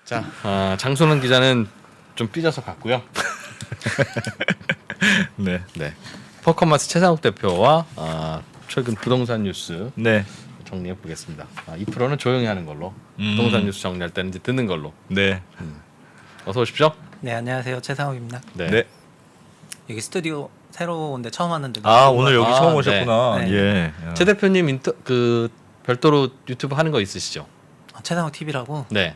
자, 장소는 기자는 좀 삐져서 갔고요. 네. 네. 퍼커마스 최상욱 대표와 최근 부동산 뉴스 네. 정리해 보겠습니다. 2%는 조용히 하는 걸로. 부동산 뉴스 정리할 때는 이제 듣는 걸로. 네. 어서 오십시오. 네, 안녕하세요. 최상욱입니다. 네. 네. 여기 스튜디오 새로운데 처음 왔는데 오늘 여기 처음 오셨구나. 네. 예. 최 대표님 별도로 유튜브 하는 거 있으시죠? 최상욱 TV라고 네.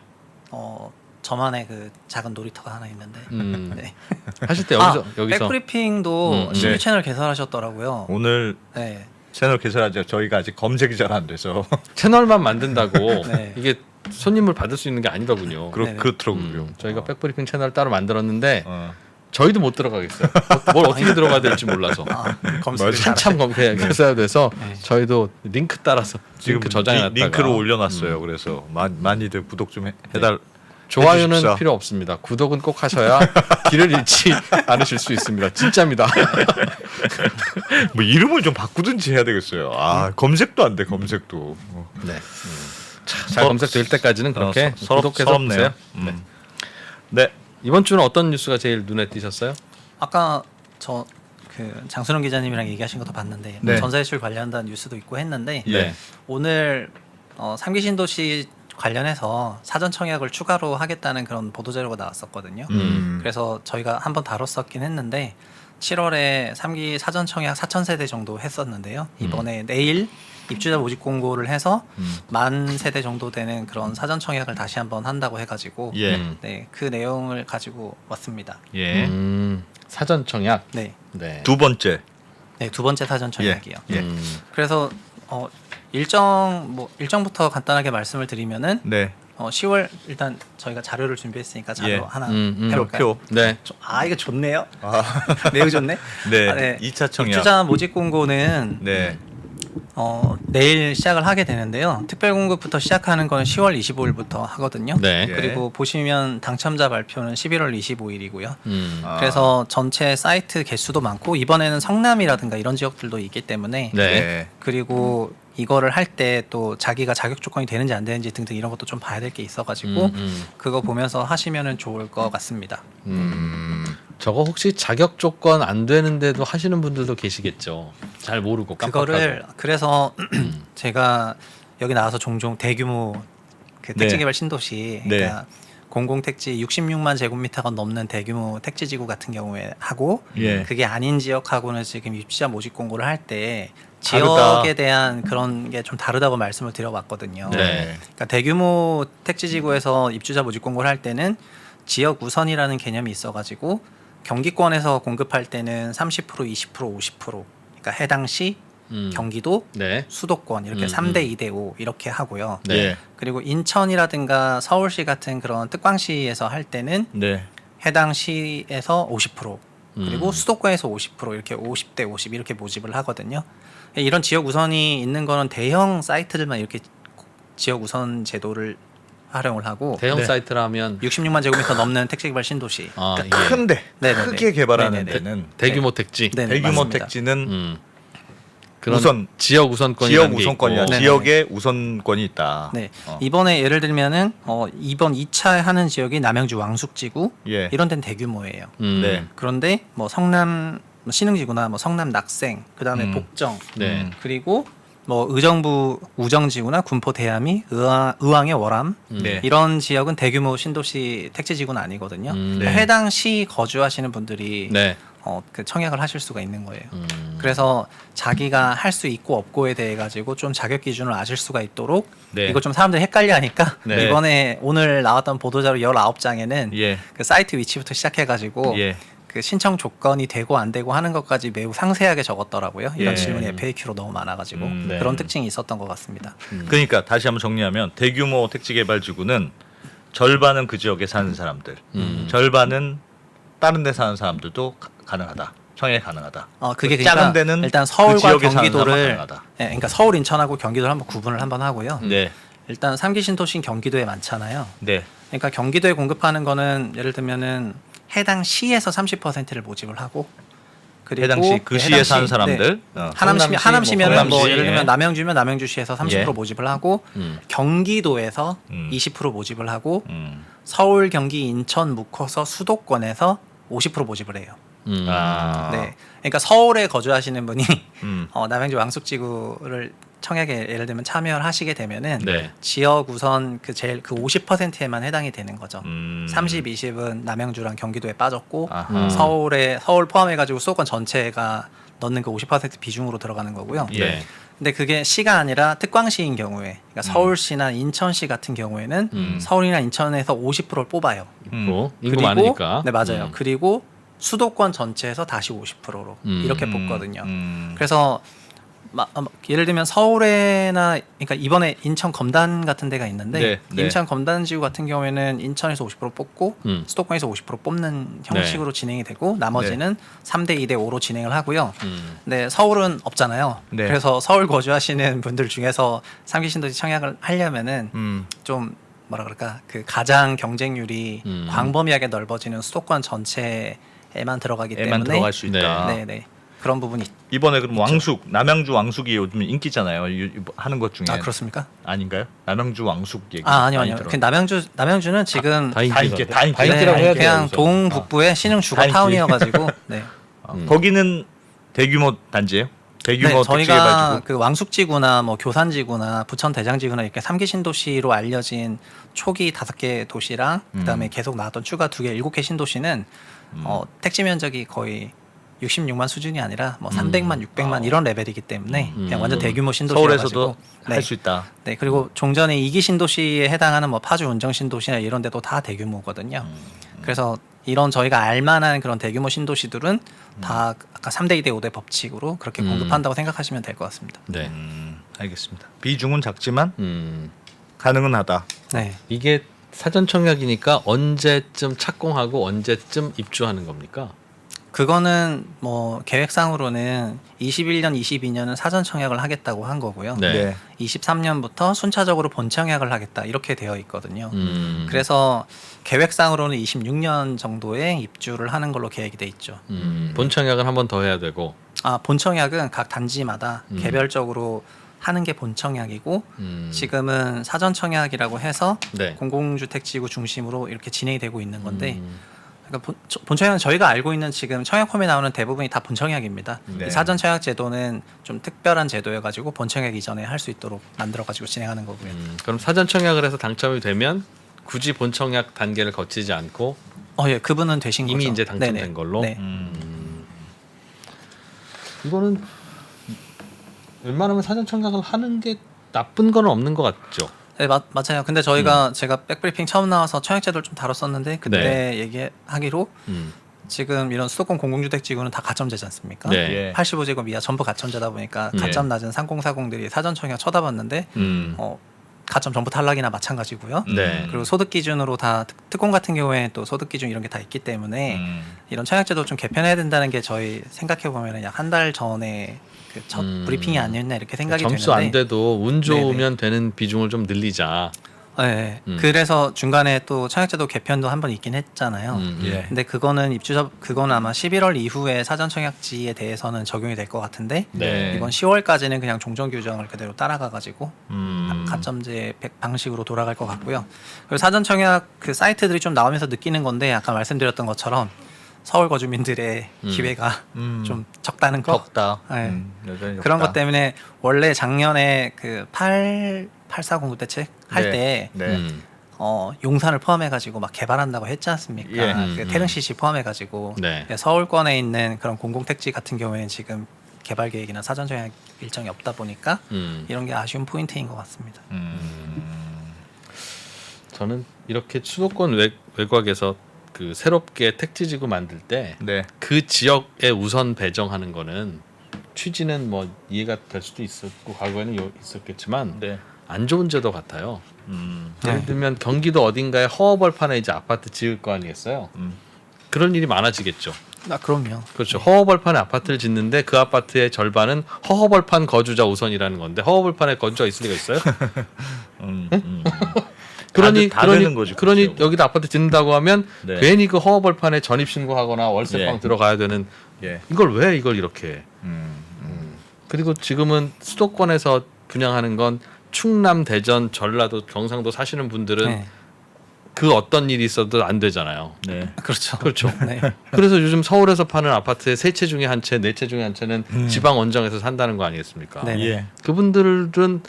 저만의 그 작은 놀이터가 하나 있는데 네. 하실 때 여기서 백브리핑도 신규 네. 채널 개설하셨더라고요. 오늘 네. 채널 개설하죠. 저희가 아직 검색이 잘 안 돼서 채널만 만든다고 네. 이게 손님을 받을 수 있는 게 아니더군요. 네네. 그렇더라고요. 저희가 백브리핑 채널 따로 만들었는데 어. 저희도 못 들어가겠어요. 뭘 어떻게 들어가야 될지 몰라서 검색을 맞아. 한참 검색해야 돼서 네. 저희도 링크 따라서 지금 링크 저장해놨다가 링크를 올려놨어요. 그래서 많이들 구독 좀 해달. 좋아요는 해주십사. 필요 없습니다. 구독은 꼭 하셔야 길을 잃지 않으실 수 있습니다. 진짜입니다. 뭐 이름을 좀 바꾸든지 해야 되겠어요. 검색도 안 돼. 검색도. 네. 잘 검색될 때까지는 그렇게 구독해서 서럽네요. 보세요. 네. 이번 주는 어떤 뉴스가 제일 눈에 띄셨어요? 아까 저 그 장순원 기자님이랑 얘기하신 것도 봤는데 네. 전세대출 관련된 뉴스도 있고 했는데 네. 오늘 3기 신도시 관련해서 사전 청약을 추가로 하겠다는 그런 보도 자료가 나왔었거든요. 그래서 저희가 한번 다뤘었긴 했는데 7월에 3기 사전 청약 4,000세대 정도 했었는데요. 이번에 내일 입주자 모집 공고를 해서 10,000세대 정도 되는 그런 사전 청약을 다시 한번 한다고 해가지고 예. 네, 그 내용을 가지고 왔습니다. 예. 사전 청약. 네, 네. 두 번째. 네, 두 번째 사전 청약이요. 예. 그래서 일정부터 간단하게 말씀을 드리면은 네. 10월 일단 저희가 자료를 준비했으니까 자료 예. 하나 표. 해볼까요? 네. 이거 좋네요. 매우 좋네. 네. 2차 청약. 입주자 모집 공고는 네. 내일 시작을 하게 되는데요. 특별 공급부터 시작하는 건 10월 25일부터 하거든요. 네. 예. 그리고 보시면 당첨자 발표는 11월 25일이고요. 아. 그래서 전체 사이트 개수도 많고 이번에는 성남이라든가 이런 지역들도 있기 때문에 네. 그리고 이거를 할 때 또 자기가 자격 조건이 되는지 안 되는지 등등 이런 것도 좀 봐야 될 게 있어가지고 그거 보면서 하시면은 좋을 것 같습니다. 저거 혹시 자격 조건 안 되는데도 하시는 분들도 계시겠죠. 잘 모르고 깜빡하고. 그거를 그래서 제가 여기 나와서 종종 대규모 그 네. 택지개발 신도시 그러니까 공공택지 66만 제곱미터가 넘는 대규모 택지지구 같은 경우에 하고 예. 그게 아닌 지역하고는 지금 입주자 모집 공고를 할 때 다르다. 지역에 대한 그런 게 좀 다르다고 말씀을 드려봤거든요. 네. 그러니까 대규모 택지지구에서 입주자 모집 공고를 할 때는 지역 우선이라는 개념이 있어가지고 경기권에서 공급할 때는 30%, 20%, 50% 그러니까 해당 시 경기도, 네. 수도권 이렇게 3대 2대 5 이렇게 하고요. 네. 예. 그리고 인천이라든가 서울시 같은 그런 특광시에서 할 때는 네. 해당 시에서 50% 그리고 수도권에서 50% 이렇게 50대 50 이렇게 모집을 하거든요. 이런 지역 우선이 있는 거는 대형 사이트들만 이렇게 지역 우선 제도를 활용을 하고 대형 네. 사이트라면 66만 제곱미터 넘는 택지개발 신도시 이게 큰데 네네네. 크게 개발하는 네네네. 데는 대규모 택지. 네네, 대규모 맞습니다. 택지는 그런 우선 지역 우선권이 지역 우선권이야. 네네네. 지역에 우선권이 있다. 네. 어. 이번에 예를 들면은 이번 2차 하는 지역이 남양주 왕숙지구 예. 이런 데는 대규모예요. 네. 그런데 뭐 성남 신흥지구나 뭐 성남 낙생 그다음에 복정 네. 그리고 뭐 의정부 우정지구나 군포 대함이 의왕의 월암 네. 이런 지역은 대규모 신도시 택지지구는 아니거든요. 네. 해당 시 거주하시는 분들이 네. 그 청약을 하실 수가 있는 거예요. 그래서 자기가 할 수 있고 없고에 대해 가지고 좀 자격 기준을 아실 수가 있도록 네. 이거 좀 사람들이 헷갈려하니까 네. 이번에 오늘 나왔던 보도자료 19장에는 예. 그 사이트 위치부터 시작해 가지고 예. 그 신청 조건이 되고 안 되고 하는 것까지 매우 상세하게 적었더라고요. 이런 예. 질문이 FAQ로 너무 많아가지고 네. 그런 특징이 있었던 것 같습니다. 그러니까 다시 한번 정리하면 대규모 택지 개발 지구는 절반은 그 지역에 사는 사람들, 절반은 다른 데 사는 사람들도 가능하다. 청약이 가능하다. 그게 작은 그러니까 데는 일단 그 서울과 지역에 사는 경기도를 사람만 가능하다. 그러니까 서울 인천하고 경기도를 한번 구분을 한번 하고요. 네. 일단 3기 신도시는 경기도에 많잖아요. 네. 그러니까 경기도에 공급하는 거는 예를 들면은 해당 시에서 30%를 모집을 하고 그리고 해당 시 그 시에 사는 사람들. 하남시면은 성남시, 뭐 예를 들면 예. 남양주면 남양주시에서 30% 예. 모집을 하고 경기도에서 음. 20% 모집을 하고 서울, 경기, 인천 묶어서 수도권에서 50% 모집을 해요. 아. 네, 그러니까 서울에 거주하시는 분이 음. 남양주 왕숙지구를 청약에 예를 들면 참여를 하시게 되면은 네. 지역 우선 그 제일 그 50%에만 해당이 되는 거죠. 30, 20은 남양주랑 경기도에 빠졌고 아하. 서울 포함해가지고 수도권 전체가 넣는 그 50% 비중으로 들어가는 거고요. 예. 네. 근데 그게 시가 아니라 특광시인 경우에, 그러니까 서울시나 인천시 같은 경우에는 서울이나 인천에서 50%를 뽑아요. 있고 인구 많으니까. 네, 맞아요. 그리고 수도권 전체에서 다시 50%로 이렇게 뽑거든요. 그래서 예를 들면 서울에나, 그러니까 이번에 인천 검단 같은 데가 있는데 네, 네. 인천 검단지구 같은 경우에는 인천에서 50% 뽑고 수도권에서 50% 뽑는 형식으로 진행이 되고 나머지는 3대 2대 5로 진행을 하고요. 근데 서울은 없잖아요. 네. 그래서 서울 거주하시는 분들 중에서 3기 신도시 청약을 하려면은 좀 뭐라 그럴까, 그 가장 경쟁률이 광범위하게 넓어지는 수도권 전체에만 들어가기 에만 때문에 들어갈 수 있다. 네네, 그런 부분이 이번에 그럼 왕숙 남양주 왕숙이 요즘 인기잖아요. 하는 것 중에. 아, 그렇습니까? 아니인가요? 남양주 왕숙 얘기. 아니요. 많이 들어. 그 남양주는 지금 다 인기. 다 인기. 인기라고 해야 돼요. 그냥 우선. 동북부의 신흥 주거 다 인기. 타운이어가지고 네. 거기는 대규모 단지예요? 대규모 네, 택지 저희가 개발지구. 그 왕숙지구나 뭐 교산지구나 부천 대장지구나 이렇게 3기 신도시로 알려진 초기 5개 도시랑 그다음에 계속 나왔던 추가 2개 7개 신도시는 택지 면적이 거의 66만 수준이 아니라 뭐 300만, 600만 이런 레벨이기 때문에 그냥 완전 대규모 신도시여가지고 서울에서도 할 수 있다. 네, 그리고 종전에 2기 신도시에 해당하는 뭐 파주 운정 신도시나 이런 데도 다 대규모거든요. 그래서 이런 저희가 알만한 그런 대규모 신도시들은 다 아까 3대 2대 5대 법칙으로 그렇게 공급한다고 생각하시면 될 것 같습니다. 네. 알겠습니다. 비중은 작지만 음. 가능은 하다. 네. 이게 사전 청약이니까 언제쯤 착공하고 언제쯤 입주하는 겁니까? 그거는 뭐 계획상으로는 21년, 22년은 사전 청약을 하겠다고 한 거고요. 네. 23년부터 순차적으로 본 청약을 하겠다 이렇게 되어 있거든요. 음. 그래서 계획상으로는 26년 정도에 입주를 하는 걸로 계획이 돼 있죠. 본 청약은 한 번 더 해야 되고. 본 청약은 각 단지마다 개별적으로 하는 게 본 청약이고 지금은 사전 청약이라고 해서 네. 공공주택지구 중심으로 이렇게 진행이 되고 있는 건데 그러니까 본 청약은 저희가 알고 있는 지금 청약 홈에 나오는 대부분이 다 본 청약입니다. 네. 이 사전 청약 제도는 좀 특별한 제도여가지고 본 청약 이전에 할 수 있도록 만들어가지고 진행하는 거고요. 그럼 사전 청약을 해서 당첨이 되면 굳이 본 청약 단계를 거치지 않고 예, 그분은 되신 이미 거죠. 이제 당첨된 네네. 걸로? 네. 이거는 웬만하면 사전 청약을 하는 게 나쁜 건 없는 것 같죠. 네, 맞아요. 근데 저희가 제가 백브리핑 처음 나와서 청약제도를 좀 다뤘었는데 그때 얘기하기로 지금 이런 수도권 공공주택지구는 다 가점제지 않습니까? 네. 예. 85제곱 이하 전부 가점제다 보니까 네. 가점 낮은 3040들이 사전 청약 쳐다봤는데 가점 전부 탈락이나 마찬가지고요. 네. 그리고 소득 기준으로 다 특공 같은 경우에 또 소득 기준 이런 게 다 있기 때문에 이런 청약제도 좀 개편해야 된다는 게 저희 생각해 보면 약 한 달 전에 그 첫 브리핑이 아니었나 이렇게 생각이 점수 안 되는데 돼도 운 좋으면 되는 비중을 좀 늘리자. 네. 그래서 중간에 또 청약제도 개편도 한 번 있긴 했잖아요. 예. 근데 그거는 그거는 아마 11월 이후에 사전 청약지에 대해서는 적용이 될 것 같은데 네. 이번 10월까지는 그냥 종전 규정을 그대로 따라가가지고 음. 가점제 방식으로 돌아갈 것 같고요. 그리고 사전 청약 그 사이트들이 좀 나오면서 느끼는 건데 아까 말씀드렸던 것처럼 서울 거주민들의 기회가 좀 적다는 거. 적다. 네. 여전히 그런 적다. 것 때문에 원래 작년에 그 8409 대책 할 때 네. 용산을 포함해가지고 막 개발한다고 했지 않습니까? 예. 그 태릉CC 포함해가지고 네. 서울권에 있는 그런 공공택지 같은 경우에는 지금 개발 계획이나 사전 청약 일정이 없다 보니까 이런 게 아쉬운 포인트인 것 같습니다. 저는 이렇게 수도권 외곽에서 그 새롭게 택지지구 만들 때 그 네. 지역에 우선 배정하는 거는 취지는 뭐 이해가 될 수도 있었고 과거에는 있었겠지만 네. 안 좋은 제도 같아요. 네. 예를 들면 경기도 어딘가에 허허벌판에 이제 아파트 지을 거 아니겠어요? 그런 일이 많아지겠죠. 그럼요. 그렇죠. 허허벌판에 아파트를 짓는데 그 아파트의 절반은 허허벌판 거주자 우선이라는 건데 허허벌판에 거주자 있을 리가 있어요? 다 되는 거지, 그러니 그렇죠. 여기다 아파트 짓는다고 하면 네. 괜히 그 허허벌판에 전입 신고하거나 월세방 예. 들어가야 되는 예. 이걸 왜 이걸 이렇게 해? 그리고 지금은 수도권에서 분양하는 건 충남, 대전, 전라도, 경상도 사시는 분들은 네. 그 어떤 일이 있어도 안 되잖아요. 네. 그렇죠. 그렇죠. 네. 그래서 요즘 서울에서 파는 아파트의 3채 중에 한 채, 4채 중에 한 채는 지방 원정에서 산다는 거 아니겠습니까? 네. 예. 그분들은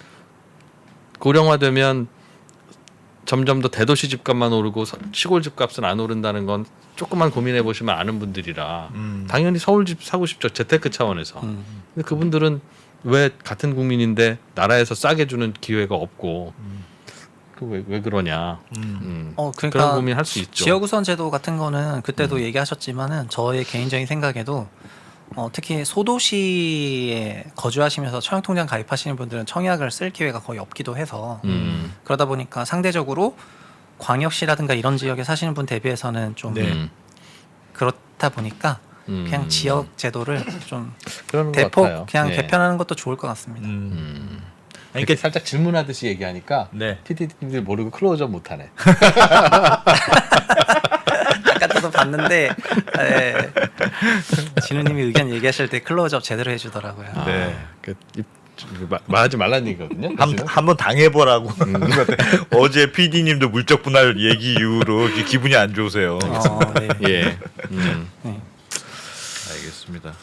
고령화되면 점점 더 대도시 집값만 오르고 시골 집값은 안 오른다는 건 조금만 고민해 보시면 아는 분들이라 당연히 서울 집 사고 싶죠. 재테크 차원에서. 근데 그분들은 왜 같은 국민인데 나라에서 싸게 주는 기회가 없고 왜 그러냐. 그러니까 그런 고민 할 수 있죠. 지역우선 제도 같은 거는 그때도 얘기하셨지만은 저의 개인적인 생각에도 특히 소도시에 거주하시면서 청약통장 가입하시는 분들은 청약을 쓸 기회가 거의 없기도 해서 그러다 보니까 상대적으로 광역시라든가 이런 지역에 사시는 분 대비해서는 좀 네. 그렇다 보니까 그냥 지역 제도를 좀 그런 것 대폭 같아요. 그냥 네. 개편하는 것도 좋을 것 같습니다. 이렇게 살짝 질문하듯이 얘기하니까 네. PD님들 모르고 클로즈업 못하네. 아까 저도 봤는데 진우님이 의견 얘기하실 때 클로즈업 제대로 해주더라고요. 네. 말하지 말라는 얘기거든요. 사실은. 한번 당해보라고. 어제 PD님도 물적 분할 얘기 이후로 이렇게 기분이 안 좋으세요. 네. 예. 네. 알겠습니다.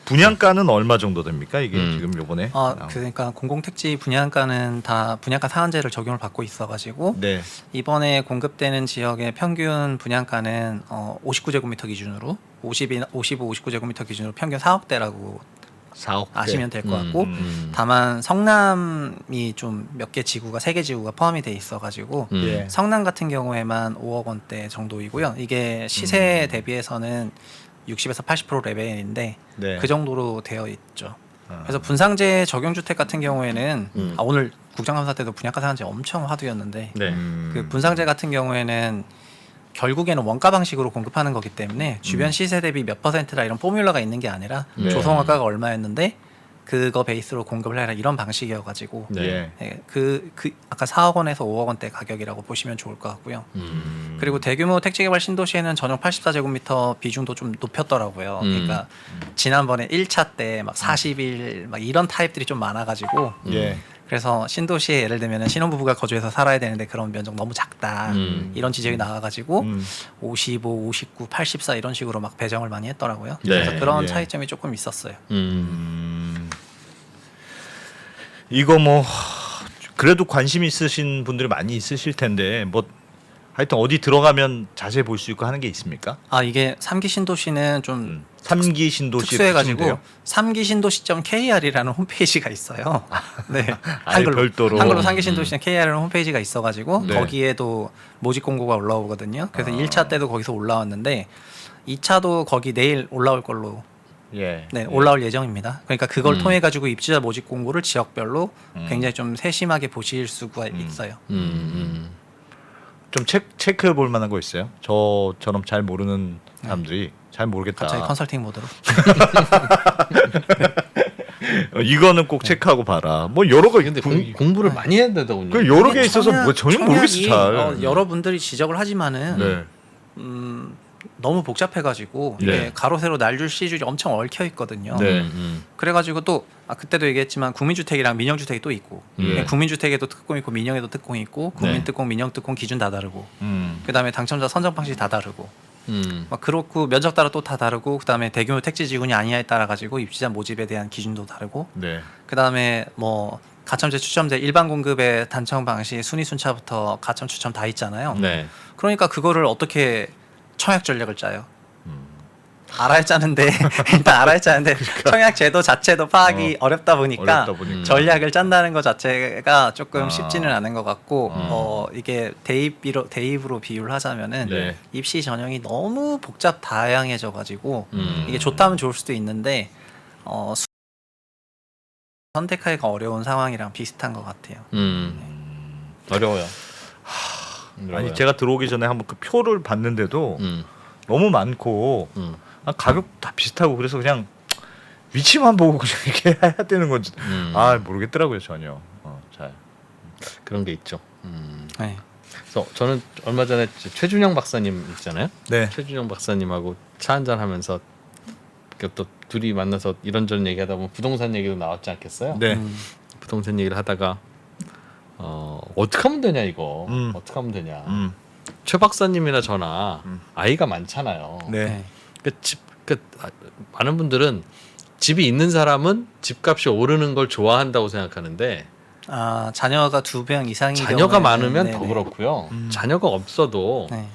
분양가는 얼마 정도 됩니까? 이게 지금 요번에? 그러니까 공공택지 분양가는 다 분양가 상한제를 적용을 받고 있어가지고 네. 이번에 공급되는 지역의 평균 분양가는 59제곱미터 기준으로 55, 59제곱미터 기준으로 평균 4억대라고 4억 아시면 될 것 같고 음. 다만 성남이 좀 몇 개 지구가 3개 지구가 포함이 돼 있어가지고 예. 성남 같은 경우에만 5억 원대 정도이고요. 이게 시세 대비해서는 60에서 80% 레벨인데 네. 그 정도로 되어 있죠. 그래서 분상제 적용주택 같은 경우에는 오늘 국정감사 때도 분양가 상한제 엄청 화두였는데 네. 그 분상제 같은 경우에는 결국에는 원가 방식으로 공급하는 거기 때문에 주변 시세 대비 몇 퍼센트라 이런 포뮬러가 있는 게 아니라 네. 조성화가가 얼마였는데 그거 베이스로 공급을 해라 이런 방식이어가지고 네. 네, 그 아까 4억 원에서 5억 원대 가격이라고 보시면 좋을 것 같고요. 그리고 대규모 택지개발 신도시에는 전용 84제곱미터 비중도 좀 높였더라고요. 그러니까 지난번에 1차 때 막 40일 막 이런 타입들이 좀 많아가지고 예. 그래서 신도시에 예를 들면 신혼부부가 거주해서 살아야 되는데 그런 면적 너무 작다 이런 지적이 나와가지고 55, 59, 84 이런 식으로 막 배정을 많이 했더라고요. 네. 그래서 그런 예. 차이점이 조금 있었어요. 이거 뭐 그래도 관심 있으신 분들이 많이 있으실 텐데 뭐 하여튼 어디 들어가면 자세히 볼 수 있고 하는 게 있습니까? 이게 3기 신도시는 좀 3기 신도시 특수해가지고 3기 신도시.kr이라는 홈페이지가 있어요. 네, 아예 별도로. 한글로 3기 신도시 KR이라는 홈페이지가 있어가지고 네. 거기에도 모집 공고가 올라오거든요. 그래서 1차 때도 거기서 올라왔는데 2차도 거기 내일 올라올 걸로 예. 올라올 예정입니다. 그러니까 그걸 통해 가지고 입주자 모집 공고를 지역별로 굉장히 좀 세심하게 보실 수가 있어요. 좀 체크해 볼 만한 거 있어요? 저처럼 잘 모르는 사람들이 잘 모르겠다. 갑자기 컨설팅 모드로. 이거는 꼭 체크하고 봐라. 뭐 여러 거 근데 공부를 많이 해야 되더군요. 그 여러 개 있어서 뭐 전혀 모르겠어 청약이, 잘. 여러분들이 지적을 하지만은 네. 너무 복잡해가지고 네. 이게 가로 세로 날줄 시줄이 엄청 얽혀 있거든요. 네. 그래가지고 또 그때도 얘기했지만 국민주택이랑 민영주택이 또 있고 네. 국민주택에도 특공 있고 민영에도 특공 있고 국민특공, 민영특공 기준 다 다르고 그다음에 당첨자 선정 방식 다 다르고 막 그렇고 면적 따라 또 다 다르고 그다음에 대규모 택지 지구냐 아니냐에 따라 가지고 입주자 모집에 대한 기준도 다르고 네. 그다음에 뭐 가점제 추첨제 일반 공급의 단청 방식 순위 순차부터 가점 추첨 다 있잖아요. 네. 그러니까 그거를 어떻게 청약 전략을 짜요? 알아야 짜는데 일단 알아야 짜는데 청약 제도 자체도 파악이 어렵다 보니까 전략을 짠다는 것 자체가 조금 쉽지는 않은 것 같고 이게 대입으로 비유를 하자면은 네. 입시 전형이 너무 복잡 다양해져 가지고 이게 좋다면 좋을 수도 있는데 선택하기가 어려운 상황이랑 비슷한 것 같아요. 어려워요. 아니 제가 들어오기 전에 한번 그 표를 봤는데도 너무 많고 가격 다 비슷하고 그래서 그냥 위치만 보고 그냥 이렇게 해야 되는 건지 모르겠더라고요 전혀. 잘 그런 게 있죠. 네. 그래서 저는 얼마 전에 최준영 박사님 있잖아요. 네. 최준영 박사님하고 차 한잔 하면서 또 둘이 만나서 이런저런 얘기하다 보면 부동산 얘기도 나왔지 않겠어요? 네. 부동산 얘기를 하다가 어떻게 하면 되냐 이거 어떻게 하면 되냐 최 박사님이나 저나 아이가 많잖아요. 네. 많은 분들은 집이 있는 사람은 집값이 오르는 걸 좋아한다고 생각하는데 아 자녀가 2명 이상인 자녀가 경우에는 많으면 네네. 더 그렇고요. 자녀가 없어도 네.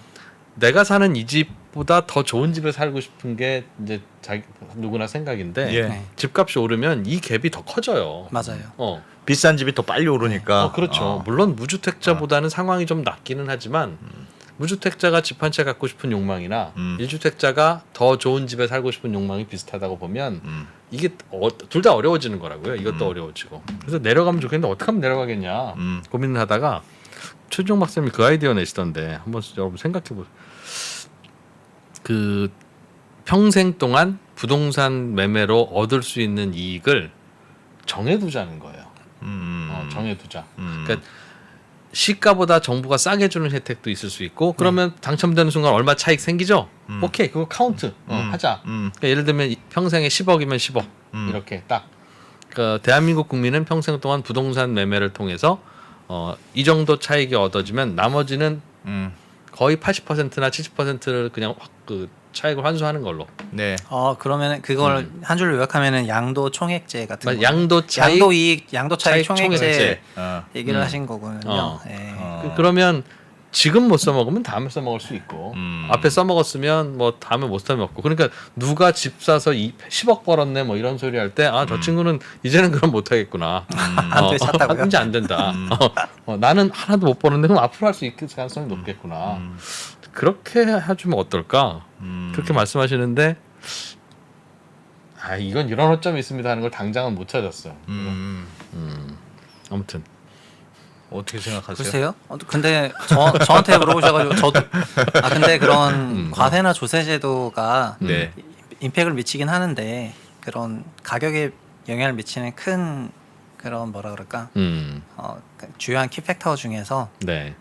내가 사는 이 집보다 더 좋은 집에 살고 싶은 게 이제 누구나 생각인데 예. 네. 집값이 오르면 이 갭이 더 커져요. 맞아요. 비싼 집이 더 빨리 오르니까. 그렇죠. 물론 무주택자보다는 상황이 좀 낫기는 하지만 무주택자가 집 한 채 갖고 싶은 욕망이나 1주택자가 더 좋은 집에 살고 싶은 욕망이 비슷하다고 보면 이게 둘 다 어려워지는 거라고요. 이것도 어려워지고. 그래서 내려가면 좋겠는데 어떻게 하면 내려가겠냐 고민을 하다가 최종 박사님이 그 아이디어 내시던데 한번 여러분 생각해 보세요. 그 평생 동안 부동산 매매로 얻을 수 있는 이익을 정해두자는 거예요. 정해두자. 그러니까 시가보다 정부가 싸게 주는 혜택도 있을 수 있고 그러면 당첨되는 순간 얼마 차익 생기죠? 오케이 그거 카운트 하자. 그러니까 예를 들면 평생에 10억이면 10억 이렇게 딱. 그러니까 대한민국 국민은 평생 동안 부동산 매매를 통해서 이 정도 차익이 얻어지면 나머지는 거의 80%나 70%를 그냥 그 차익을 환수하는 걸로. 네. 그러면 그걸 한 줄로 요약하면은 양도 총액제 같은 거. 양도 차익, 양도 이익, 양도 차익 차익 총액제 총액제. 얘기를 하신 거군요. 네. 그러면 지금 못 써먹으면 다음에 써먹을 수 있고 앞에 써먹었으면 뭐 다음에 못 써먹고 그러니까 누가 집 사서 10억 벌었네 뭐 이런 소리 할 때 저 친구는 이제는 그럼 못하겠구나. 안 되셨다고요? 이제 안 된다. 나는 하나도 못 버는데 그럼 앞으로 할 수 있을 가능성이 높겠구나. 그렇게 해주면 어떨까? 그렇게 말씀하시는데 이건 이런 허점이 있습니다 하는 걸 당장은 못 찾았어요. 아무튼 어떻게 생각하세요? 글쎄요. 근데 저한테 물어보셔가지고 저도 근데 그런 과세나 조세 제도가 네. 임팩을 미치긴 하는데 그런 가격에 영향을 미치는 큰 그런 뭐라 그럴까 주요한 키 팩터 중에서 네.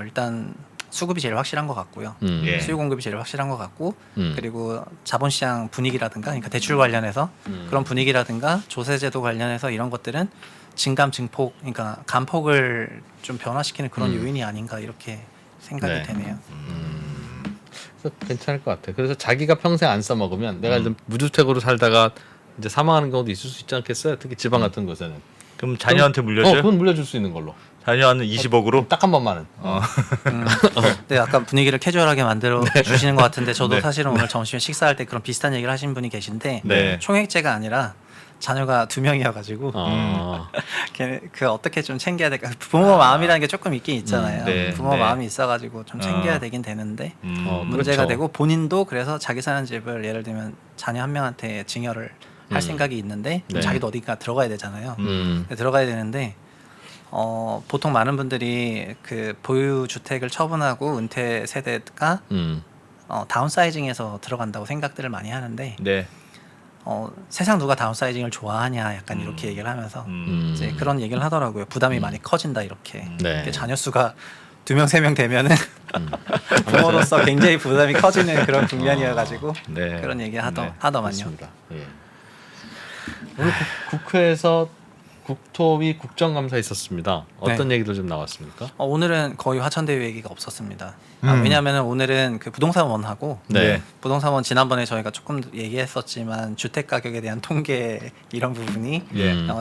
일단 수급이 제일 확실한 것 같고요. 예. 수요 공급이 제일 확실한 것 같고 그리고 자본시장 분위기라든가 그러니까 대출 관련해서 그런 분위기라든가 조세제도 관련해서 이런 것들은 증감 증폭 그러니까 감폭을 좀 변화시키는 그런 요인이 아닌가 이렇게 생각이 네. 되네요. 그래서 괜찮을 것 같아. 그래서 자기가 평생 안 써먹으면 내가 좀 무주택으로 살다가 이제 사망하는 경우도 있을 수 있지 않겠어요? 특히 지방 같은 곳에는. 그럼 자녀한테 물려줘요? 그건 물려줄 수 있는 걸로. 자녀한테 20억으로? 딱 한 번만은. 네, 약간 분위기를 캐주얼하게 만들어 주시는 것 같은데 저도 네. 사실은 오늘 점심에 식사할 때 그런 비슷한 얘기를 하신 분이 계신데 네. 총액제가 아니라 자녀가 2명이어가지고 그 어떻게 좀 챙겨야 될까 부모 마음이라는 게 조금 있긴 있잖아요. 네, 부모 네. 마음이 있어가지고 좀 챙겨야 되긴 되는데 문제가 그렇죠. 되고 본인도 그래서 자기 사는 집을 예를 들면 자녀 한 명한테 증여를 할 생각이 있는데 네. 자기도 어디가 들어가야 되잖아요. 음. 들어가야 되는데 보통 많은 분들이 그 보유 주택을 처분하고 은퇴 세대가 다운사이징해서 들어간다고 생각들을 많이 하는데 네. 세상 누가 다운사이징을 좋아하냐 약간 이렇게 얘기를 하면서 이제 그런 얘기를 하더라고요. 부담이 많이 커진다 이렇게. 네. 이렇게 자녀 수가 2명 3명 되면은 부모로서 굉장히 부담이 커지는 그런 국면이어가지고 네. 그런 얘기 하더만요. 그렇습니다. 예. 오늘 국회에서 국토위 국정감사 있었습니다. 어떤 얘기들 좀 나왔습니까? 오늘은 거의 화천대유 얘기가 없었습니다. 왜냐하면 오늘은 그 부동산원하고 네. 부동산원 지난번에 저희가 조금 얘기했었지만 주택 가격에 대한 통계 이런 부분이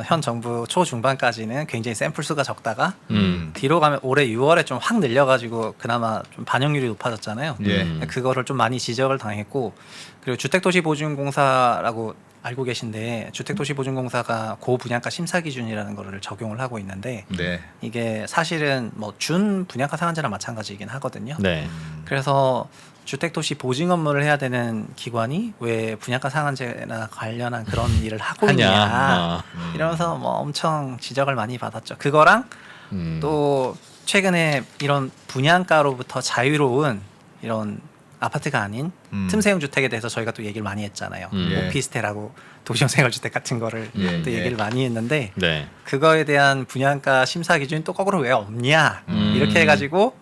현 정부 초중반까지는 굉장히 샘플 수가 적다가 뒤로 가면 올해 6월에 좀 확 늘려가지고 그나마 좀 반영률이 높아졌잖아요. 그거를 좀 많이 지적을 당했고 그리고 주택도시보증공사라고 알고 계신데 주택도시보증공사가 고분양가 심사 기준이라는 거를 적용을 하고 있는데 네. 이게 사실은 뭐 준 분양가 상한제랑 마찬가지이긴 하거든요. 네. 그래서 주택도시 보증 업무를 해야 되는 기관이 왜 분양가 상한제나 관련한 그런 일을 하고 있냐 이러면서 뭐 엄청 지적을 많이 받았죠. 그거랑 또 최근에 이런 분양가로부터 자유로운 이런 아파트가 아닌 틈새형 주택에 대해서 저희가 또 얘기를 많이 했잖아요. 예. 오피스텔하고 도시형 생활주택 같은 거를 예, 또 예. 얘기를 많이 했는데 네. 그거에 대한 분양가 심사 기준이 또 거꾸로 왜 없냐 이렇게 해가지고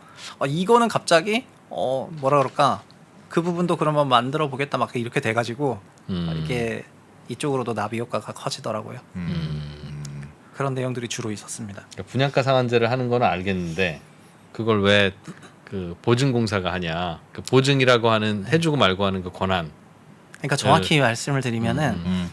이거는 갑자기 뭐라 그럴까 그 부분도 그러면 만들어 보겠다 막 이렇게 돼가지고 이게 이쪽으로도 나비 효과가 커지더라고요. 그런 내용들이 주로 있었습니다. 그러니까 분양가 상한제를 하는 거는 알겠는데 그걸 왜 그 보증공사가 하냐. 그 보증이라고 하는 해주고 말고 하는 그 권한. 그러니까 정확히 말씀을 드리면은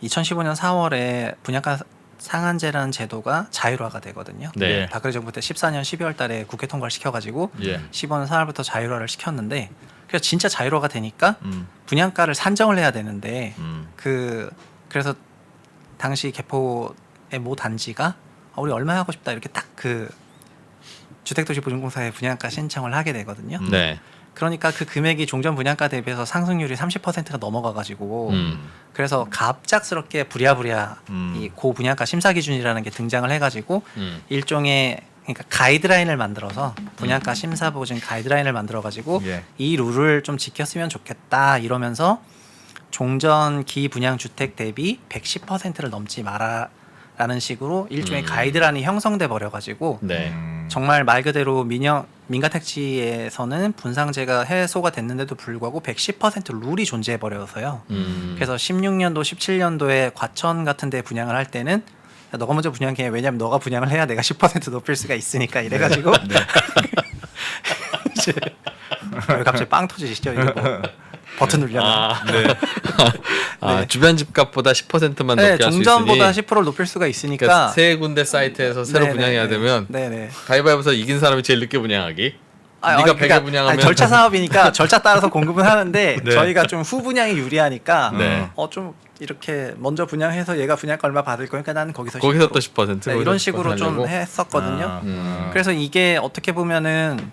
2015년 4월에 분양가 상한제라는 제도가 자율화가 되거든요. 네. 박근혜 정부 때 14년 12월 달에 국회 통과를 시켜가지고 예. 15년 4월부터 자율화를 시켰는데 그래서 진짜 자율화가 되니까 분양가를 산정을 해야 되는데 그래서 당시 개포의 모 단지가 우리 얼마 하고 싶다 이렇게 딱 그 주택도시보증공사에 분양가 신청을 하게 되거든요. 네. 그러니까 그 금액이 종전 분양가 대비해서 상승률이 30%가 넘어가가지고 그래서 갑작스럽게 부랴부랴 이 고분양가 심사 기준이라는 게 등장을 해가지고 일종의 그러니까 가이드라인을 만들어서 분양가 심사 보증 가이드라인을 만들어가지고 예. 이 룰을 좀 지켰으면 좋겠다 이러면서 종전 기분양 주택 대비 110%를 넘지 마라라는 식으로 일종의 가이드라인이 형성돼 버려가지고 네. 정말 말 그대로 민가택지에서는 분상제가 해소가 됐는데도 불구하고 110% 룰이 존재해 버려서요. 그래서 16년도, 17년도에 과천 같은 데 분양을 할 때는 너가 먼저 분양해. 왜냐면 너가 분양을 해야 내가 10% 높일 수가 있으니까 이래가지고 이제 갑자기 빵 터지시죠? 이거 뭐 버튼 눌려나? 네. 아, 주변 집값보다 10%만 네, 높게 할 수 있으니 종전보다 10%를 높일 수가 있으니까 그러니까 세 군데 사이트에서 새로 네네, 분양해야 네. 되면 네네. 가위바위보에서 이긴 사람이 제일 늦게 분양하기. 네가 100에 그러니까, 분양하면 절차 사업이니까 절차 따라서 공급은 하는데 네. 저희가 좀 후분양이 유리하니까 네. 좀 이렇게 먼저 분양해서 얘가 분양가 얼마 받을 거니까 나는 거기서 거기서 10%. 또 10%. 네, 이런 식으로 좀 했었거든요. 아. 그래서 이게 어떻게 보면은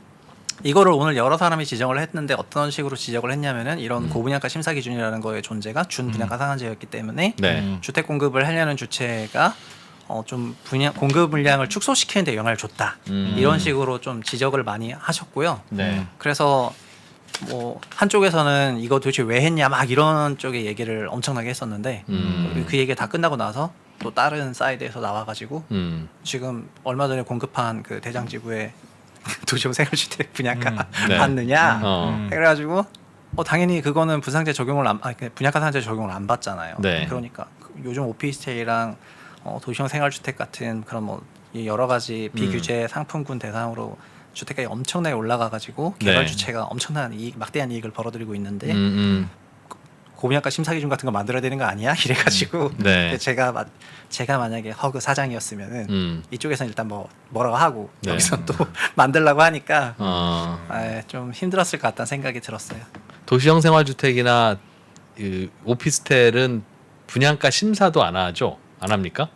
이거를 오늘 여러 사람이 지적을 했는데 어떤 식으로 지적을 했냐면은 이런 고분양가 심사 기준이라는 거의 존재가 준 분양가 상한제였기 때문에 네. 주택 공급을 하려는 주체가 좀 분양 공급 물량을 축소시키는 데 영향을 줬다. 이런 식으로 좀 지적을 많이 하셨고요. 네. 그래서 뭐 한쪽에서는 이거 도대체 왜 했냐 막 이런 쪽의 얘기를 엄청나게 했었는데 그 얘기가 다 끝나고 나서 또 다른 사이드에서 나와가지고 지금 얼마 전에 공급한 그 대장지구에 도시형 생활주택 분양가 네. 받느냐 어. 그래가지고 당연히 그거는 분상제 적용을 분양가 상한제 적용을 안 받잖아요. 네. 그러니까 요즘 오피스텔이랑 도시형 생활주택 같은 그런 뭐 여러 가지 비규제 상품군 대상으로 주택가가 엄청나게 올라가가지고 개발 네. 주체가 엄청난 막대한 이익을 벌어들이고 있는데 고분양가 심사 기준 같은 거 만들어야 되는 거 아니야? 이래가지고 네. 제가 만약에 허그 사장이었으면은 이쪽에서는 일단 뭐라고 하고 네. 여기서 또 만들라고 하니까 어. 좀 힘들었을 것 같다는 생각이 들었어요. 도시형 생활주택이나 그 오피스텔은 분양가 심사도 안 하죠? 안 합니까?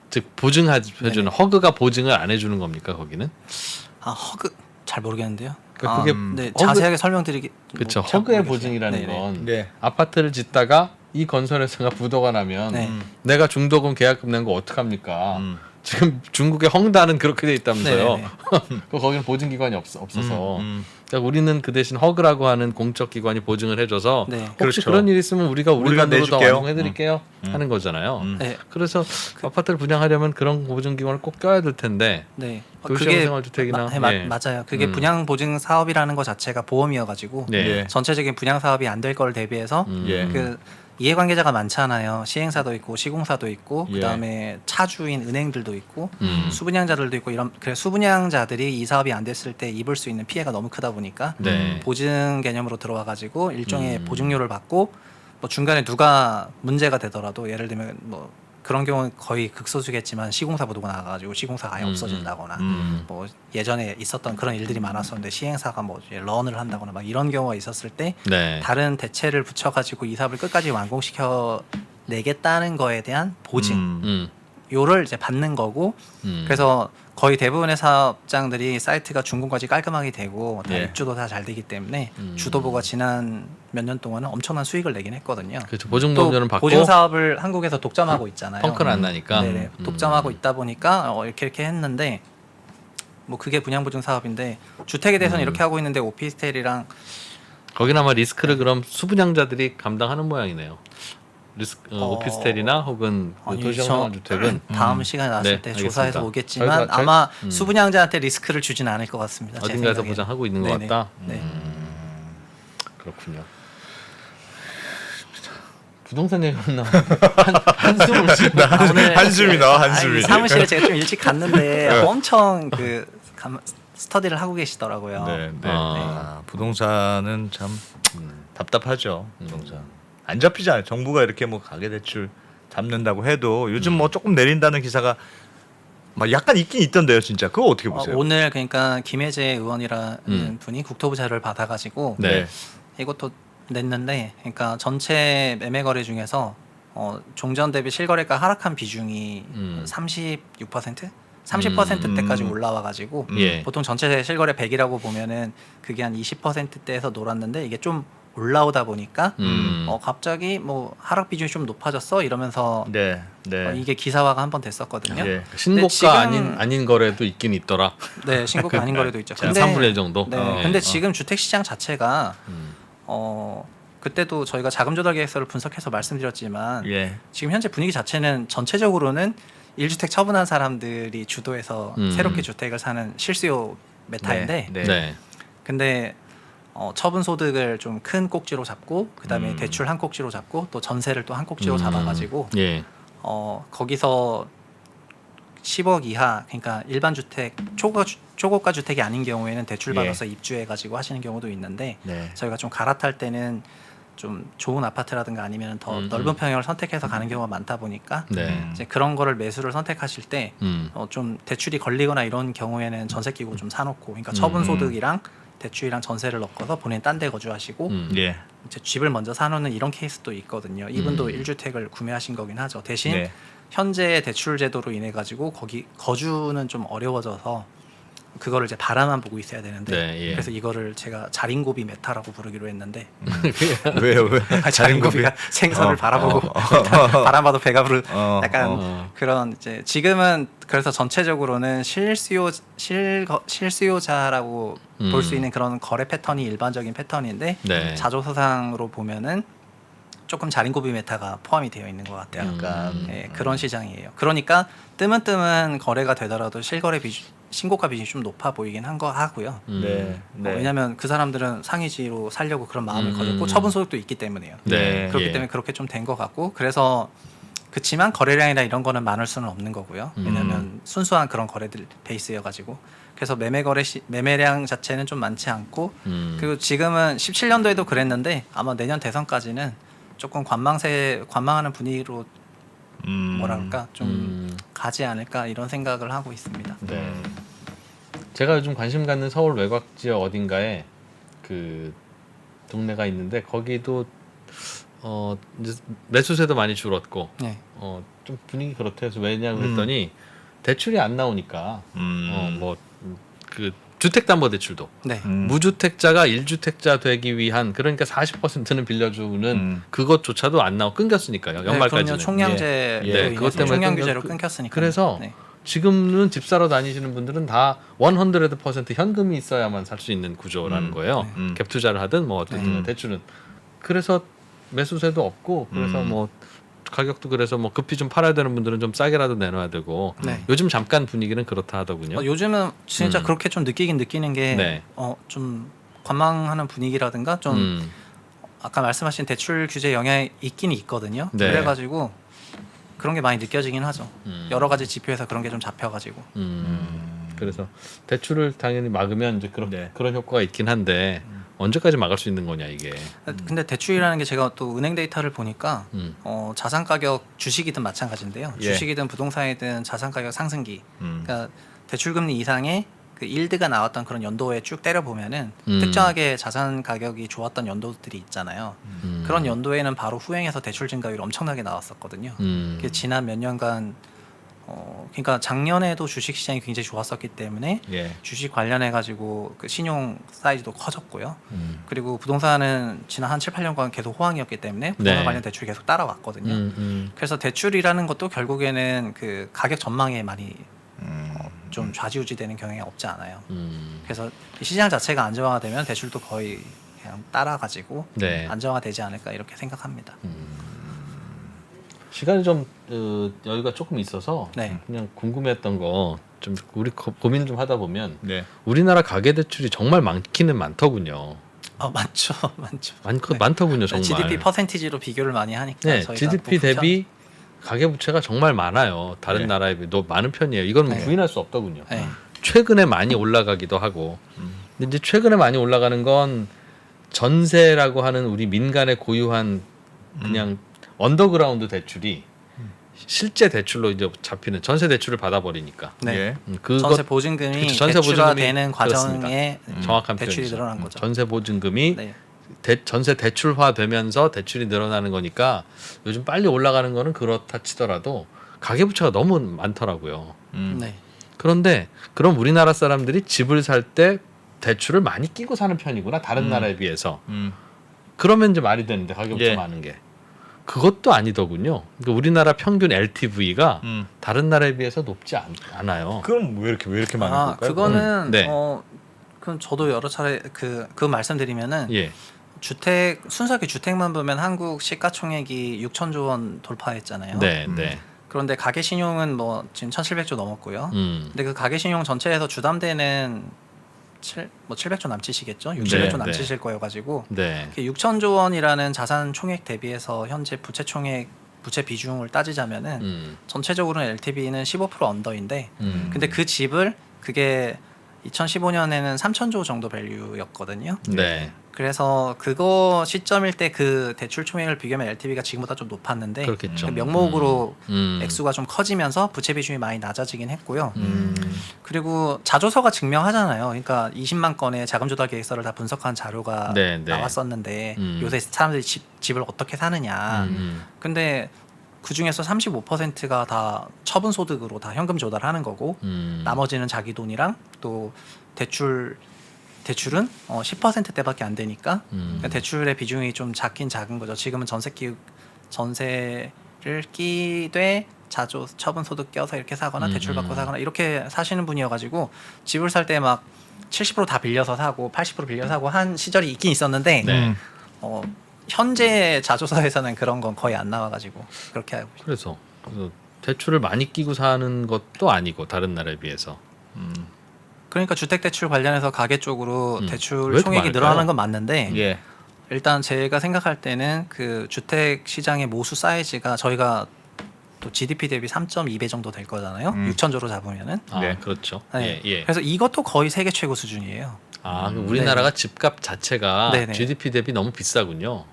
즉 보증해주는 허그가 보증을 안 해주는 겁니까 거기는? 허그 잘 모르겠는데요. 그러니까 그게 네, 허그- 자세하게 설명드리기 그렇죠. 잘 허그의 모르겠어요. 보증이라는 네네. 건 네. 아파트를 짓다가 이 건설회사가 부도가 나면 네. 내가 중도금 계약금 낸 거 어떡합니까? 지금 중국의 헝다는 그렇게 돼 있다면서요. 네네네. 거기는 보증기관이 없어서 그러니까 우리는 그 대신 허그라고 하는 공적 기관이 보증을 해줘서 네. 혹시 그렇죠. 그런 일 있으면 우리가 우리 우리가 돈으로 더 내줄게요. 완공해드릴게요 하는 거잖아요. 네. 그래서 아파트를 분양하려면 그런 보증기관을 꼭 껴야 될 텐데 네. 도시형 생활주택이나 예. 맞아요. 그게 분양 보증 사업이라는 거 자체가 보험이어가지고 네. 예. 전체적인 분양 사업이 안 될 걸 대비해서 예. 그 이해관계자가 많잖아요. 시행사도 있고 시공사도 있고 예. 그다음에 차주인 은행들도 있고 음. 수분양자들도 있고 이런 그래 수분양자들이 이 사업이 안 됐을 때 입을 수 있는 피해가 너무 크다 보니까 네. 보증 개념으로 들어와 가지고 일종의 보증료를 받고 뭐 중간에 누가 문제가 되더라도 예를 들면 뭐 그런 경우는 거의 극소수겠지만 시공사 보도가 나가지고 시공사가 아예 없어진다거나 뭐 예전에 있었던 그런 일들이 많았었는데 시행사가 뭐 이제 런을 한다거나 막 이런 경우가 있었을 때 네. 다른 대체를 붙여가지고 이 사업을 끝까지 완공시켜 내겠다는 거에 대한 보증 요를 이제 받는 거고 그래서 거의 대부분의 사업장들이 사이트가 준공까지 깔끔하게 되고 다 예. 입주도 다 잘 되기 때문에 주도부가 지난 몇 년 동안은 엄청난 수익을 내긴 했거든요. 그렇죠. 보증 또 보험료는 받고 보증 사업을 한국에서 독점하고 있잖아요. 펑크는 안 나니까. 네네. 독점하고 있다 보니까 이렇게 했는데 뭐 그게 분양 보증 사업인데 주택에 대해서는 이렇게 하고 있는데 오피스텔이랑 거기는 아마 리스크를 그럼 수분양자들이 감당하는 모양이네요. 오피스텔이나 혹은 아니, 도시형 저- 생활주택은 다음 시간에 나왔을 네, 때 알겠습니다. 조사해서 오겠지만 저희가 아마 수분양자한테 리스크를 주진 않을 것 같습니다. 제 어딘가에서 생각에는. 보장하고 있는 것 네네. 같다. 네. 그렇군요. 부동산 얘기만 나와 한숨을 쉬고 오늘 한숨이 나와, 한숨이. 아니, 사무실에 제가 좀 일찍 갔는데 엄청 스터디를 하고 계시더라고요. 네, 네. 아. 부동산은 참 답답하죠. 부동산 안 잡히잖아요. 정부가 이렇게 뭐 가계대출 잡는다고 해도 요즘 뭐 조금 내린다는 기사가 막 약간 있긴 있던데요, 진짜. 그거 어떻게 보세요? 오늘 그러니까 김혜재 의원이라는 분이 국토부 자료를 받아가지고 네. 이것도 냈는데, 그러니까 전체 매매 거래 중에서 종전 대비 실거래가 하락한 비중이 36%? 30%대까지 올라와가지고 예. 보통 전체 실거래 100이라고 보면은 그게 한 20%대에서 놀았는데 이게 좀 올라오다 보니까 갑자기 뭐 하락 비중이 좀 높아졌어 이러면서 네, 네. 이게 기사화가 한 번 됐었거든요. 예. 신고가 지금- 아닌 거래도 있긴 있더라. 네, 신고가 아닌 거래도 있죠. 한 3분의 1 정도. 네, 근데 지금 주택 시장 자체가 그때도 저희가 자금 조달 계획서를 분석해서 말씀드렸지만 예. 지금 현재 분위기 자체는 전체적으로는 1주택 처분한 사람들이 주도해서 새롭게 주택을 사는 실수요 메타인데 네. 네. 근데 처분 소득을 좀 큰 꼭지로 잡고 그다음에 대출 한 꼭지로 잡고 또 전세를 또 한 꼭지로 잡아가지고 예. 거기서 10억 이하, 그러니까 일반 주택 초고가 주택이 아닌 경우에는 대출 받아서 입주해가지고 하시는 경우도 있는데 네. 저희가 좀 갈아탈 때는 좀 좋은 아파트라든가 아니면 더 넓은 평형을 선택해서 가는 경우가 많다 보니까 네. 이제 그런 거를 매수를 선택하실 때 음. 좀 대출이 걸리거나 이런 경우에는 전세 끼고 좀 사놓고, 그러니까 처분 소득이랑 대출이랑 전세를 넣고서 본인 딴 데 거주하시고 예. 이제 집을 먼저 사놓는 이런 케이스도 있거든요. 이분도 1주택을 구매하신 거긴 하죠. 대신 네. 현재 대출 제도로 인해 가지고 거기 거주는 좀 어려워져서 그거를 이제 바라만 보고 있어야 되는데 네, 예. 그래서 이거를 제가 자린고비 메타라고 부르기로 했는데 왜요? 왜? 자린고비가 생선을 바라보고 바람 봐도 배가 부르 약간 그런 이제 지금은 그래서 전체적으로는 실수요자라고 볼 수 있는 그런 거래 패턴이 일반적인 패턴인데 네. 자조서상으로 보면은 조금 자린고비 메타가 포함이 되어 있는 것 같아요. 약간 네, 그런 시장이에요. 그러니까 뜨문뜨문 거래가 되더라도 실거래 신고가 비중이 좀 높아 보이긴 한 거 하고요. 네. 네. 왜냐하면 그 사람들은 상위지로 살려고 그런 마음을 가졌고 처분 소득도 있기 때문에요. 네. 그렇기 예. 때문에 그렇게 좀 된 것 같고, 그래서 그치만 거래량이나 이런 거는 많을 수는 없는 거고요. 왜냐하면 순수한 그런 거래들 베이스여가지고 그래서 매매량 자체는 좀 많지 않고 그리고 지금은 17년도에도 그랬는데 아마 내년 대선까지는 조금 관망하는 분위기로 뭐랄까 좀 가지 않을까 이런 생각을 하고 있습니다. 네. 제가 요즘 관심 갖는 서울 외곽 지역 어딘가에 그 동네가 있는데 거기도 이제 매수세도 많이 줄었고 네. 좀 분위기 그렇대요. 그래서 왜냐고 했더니 대출이 안 나오니까 뭐 그 주택담보대출도 네. 무주택자가 1주택자 되기 위한, 그러니까 40%는 빌려주는 그것조차도 안 나오고 끊겼으니까요. 연말까지는. 그럼요. 총량제 네, 그것 때문에 총량 규제로 끊겼으니까. 그래서 네. 지금은 집 사러 다니시는 분들은 다 100% 현금이 있어야만 살 수 있는 구조라는 거예요. 갭 투자를 하든 뭐 어쨌든 대출은. 그래서 매수세도 없고 그래서 뭐 가격도 그래서 뭐 급히 좀 팔아야 되는 분들은 좀 싸게라도 내놔야 되고 네. 요즘 잠깐 분위기는 그렇다 하더군요. 요즘은 진짜 그렇게 좀 느끼는 게 네. 좀 관망하는 분위기라든가 좀 아까 말씀하신 대출 규제 영향이 있긴 있거든요. 네. 그래가지고 그런 게 많이 느껴지긴 하죠. 여러 가지 지표에서 그런 게 좀 잡혀가지고. 그래서 대출을 당연히 막으면 이제 네. 그런 효과가 있긴 한데 언제까지 막을 수 있는 거냐 이게. 근데 대출이라는 게 제가 또 은행 데이터를 보니까 음. 자산 가격, 주식이든 마찬가지인데요. 예. 주식이든 부동산이든 자산 가격 상승기. 그러니까 대출 금리 이상의 그 일드가 나왔던 그런 연도에 쭉 때려 보면은 특정하게 자산 가격이 좋았던 연도들이 있잖아요. 그런 연도에는 바로 후행해서 대출 증가율이 엄청나게 나왔었거든요. 그게 지난 몇 년간 그러니까 작년에도 주식 시장이 굉장히 좋았었기 때문에 예. 주식 관련해 가지고 그 신용 사이즈도 커졌고요. 그리고 부동산은 지난 한 7, 8년간 계속 호황이었기 때문에 부동산 네. 관련 대출이 계속 따라왔거든요. 그래서 대출이라는 것도 결국에는 그 가격 전망에 많이 좀 좌지우지되는 경향이 없지 않아요. 그래서 이 시장 자체가 안정화되면 대출도 거의 그냥 따라가지고 네. 안정화되지 않을까 이렇게 생각합니다. 시간이 좀 여유가 조금 있어서 네. 그냥 궁금했던 거 좀 우리 고민을 좀 하다 보면 네. 우리나라 가계 대출이 정말 많기는 많더군요. 많죠, 많죠. 네. 많더군요 정말. GDP 퍼센티지로 비교를 많이 하니까 네, 저희가 GDP 뭐 대비 가계 부채가 정말 많아요. 다른 네. 나라에 비해 많은 편이에요. 이건 뭐 네. 부인할 수 없더군요. 네. 최근에 많이 올라가기도 하고. 근데 이제 최근에 많이 올라가는 건 전세라고 하는 우리 민간에 고유한 그냥 언더그라운드 대출이 실제 대출로 이제 잡히는 전세 대출을 받아버리니까. 네. 예. 그것 전세 보증금이 그렇죠. 전세 대출화되는 보증금이 과정에 정확한 대출이 표현이죠. 늘어난 거죠. 전세 보증금이 네. 전세 대출화 되면서 대출이 늘어나는 거니까 요즘 빨리 올라가는 거는 그렇다 치더라도 가계부채가 너무 많더라고요. 네. 그런데 그럼 우리나라 사람들이 집을 살 때 대출을 많이 끼고 사는 편이구나 다른 나라에 비해서. 그러면 이제 말이 되는데 가계부채 예. 많은 게 그것도 아니더군요. 그러니까 우리나라 평균 LTV가 다른 나라에 비해서 높지 않아요. 그럼 왜 이렇게 많은 걸까요? 그거는 네. 그럼 저도 여러 차례 그 말씀드리면은 예. 순수하게 주택만 보면 한국 시가총액이 6천조 원 돌파했잖아요. 네, 네. 그런데 가계 신용은 뭐 지금 1,700조 넘었고요. 근데 그 가계 신용 전체에서 주담대는 700조 남치시겠죠? 6, 700조 네, 남치실 거여 가지고 네. 6천조 원이라는 자산 총액 대비해서 현재 부채 총액 부채 비중을 따지자면은 전체적으로는 LTV는 15% 언더인데 근데 그 집을 그게 2015년에는 3천조 정도 밸류였거든요. 네. 그래서 그거 시점일 때 그 대출 총액을 비교하면 LTV가 지금보다 좀 높았는데 그렇겠죠. 그 명목으로 음. 액수가 좀 커지면서 부채 비중이 많이 낮아지긴 했고요. 그리고 자조서가 증명하잖아요. 그러니까 20만 건의 자금 조달 계획서를 다 분석한 자료가 네, 네. 나왔었는데 요새 사람들이 집을 어떻게 사느냐. 근데 그 중에서 35%가 다 처분 소득으로 다 현금 조달하는 거고 나머지는 자기 돈이랑 또 대출은 10%대밖에 안 되니까 그러니까 대출의 비중이 좀 작긴 작은 거죠. 지금은 전세를 끼되 자조 처분 소득 껴서 이렇게 사거나 대출 받고 사거나 이렇게 사시는 분이어가지고 집을 살 때 막 70% 다 빌려서 사고 80% 빌려 사고 한 시절이 있긴 있었는데 네. 현재 자조서에서는 그런 건 거의 안 나와가지고 그렇게 알고 있어요. 그래서 대출을 많이 끼고 사는 것도 아니고 다른 나라에 비해서. 그러니까 주택대출 관련해서 가계 쪽으로 왜 대출 이렇게 총액이 많을까요? 늘어나는 건 맞는데 예. 일단 제가 생각할 때는 그 주택 시장의 모수 사이즈가 저희가 또 GDP 대비 3.2배 정도 될 거잖아요. 6천조로 잡으면은. 아, 네. 그렇죠. 네. 예, 예. 그래서 이것도 거의 세계 최고 수준이에요. 아, 그럼 우리나라가 집값 자체가 네네. GDP 대비 너무 비싸군요.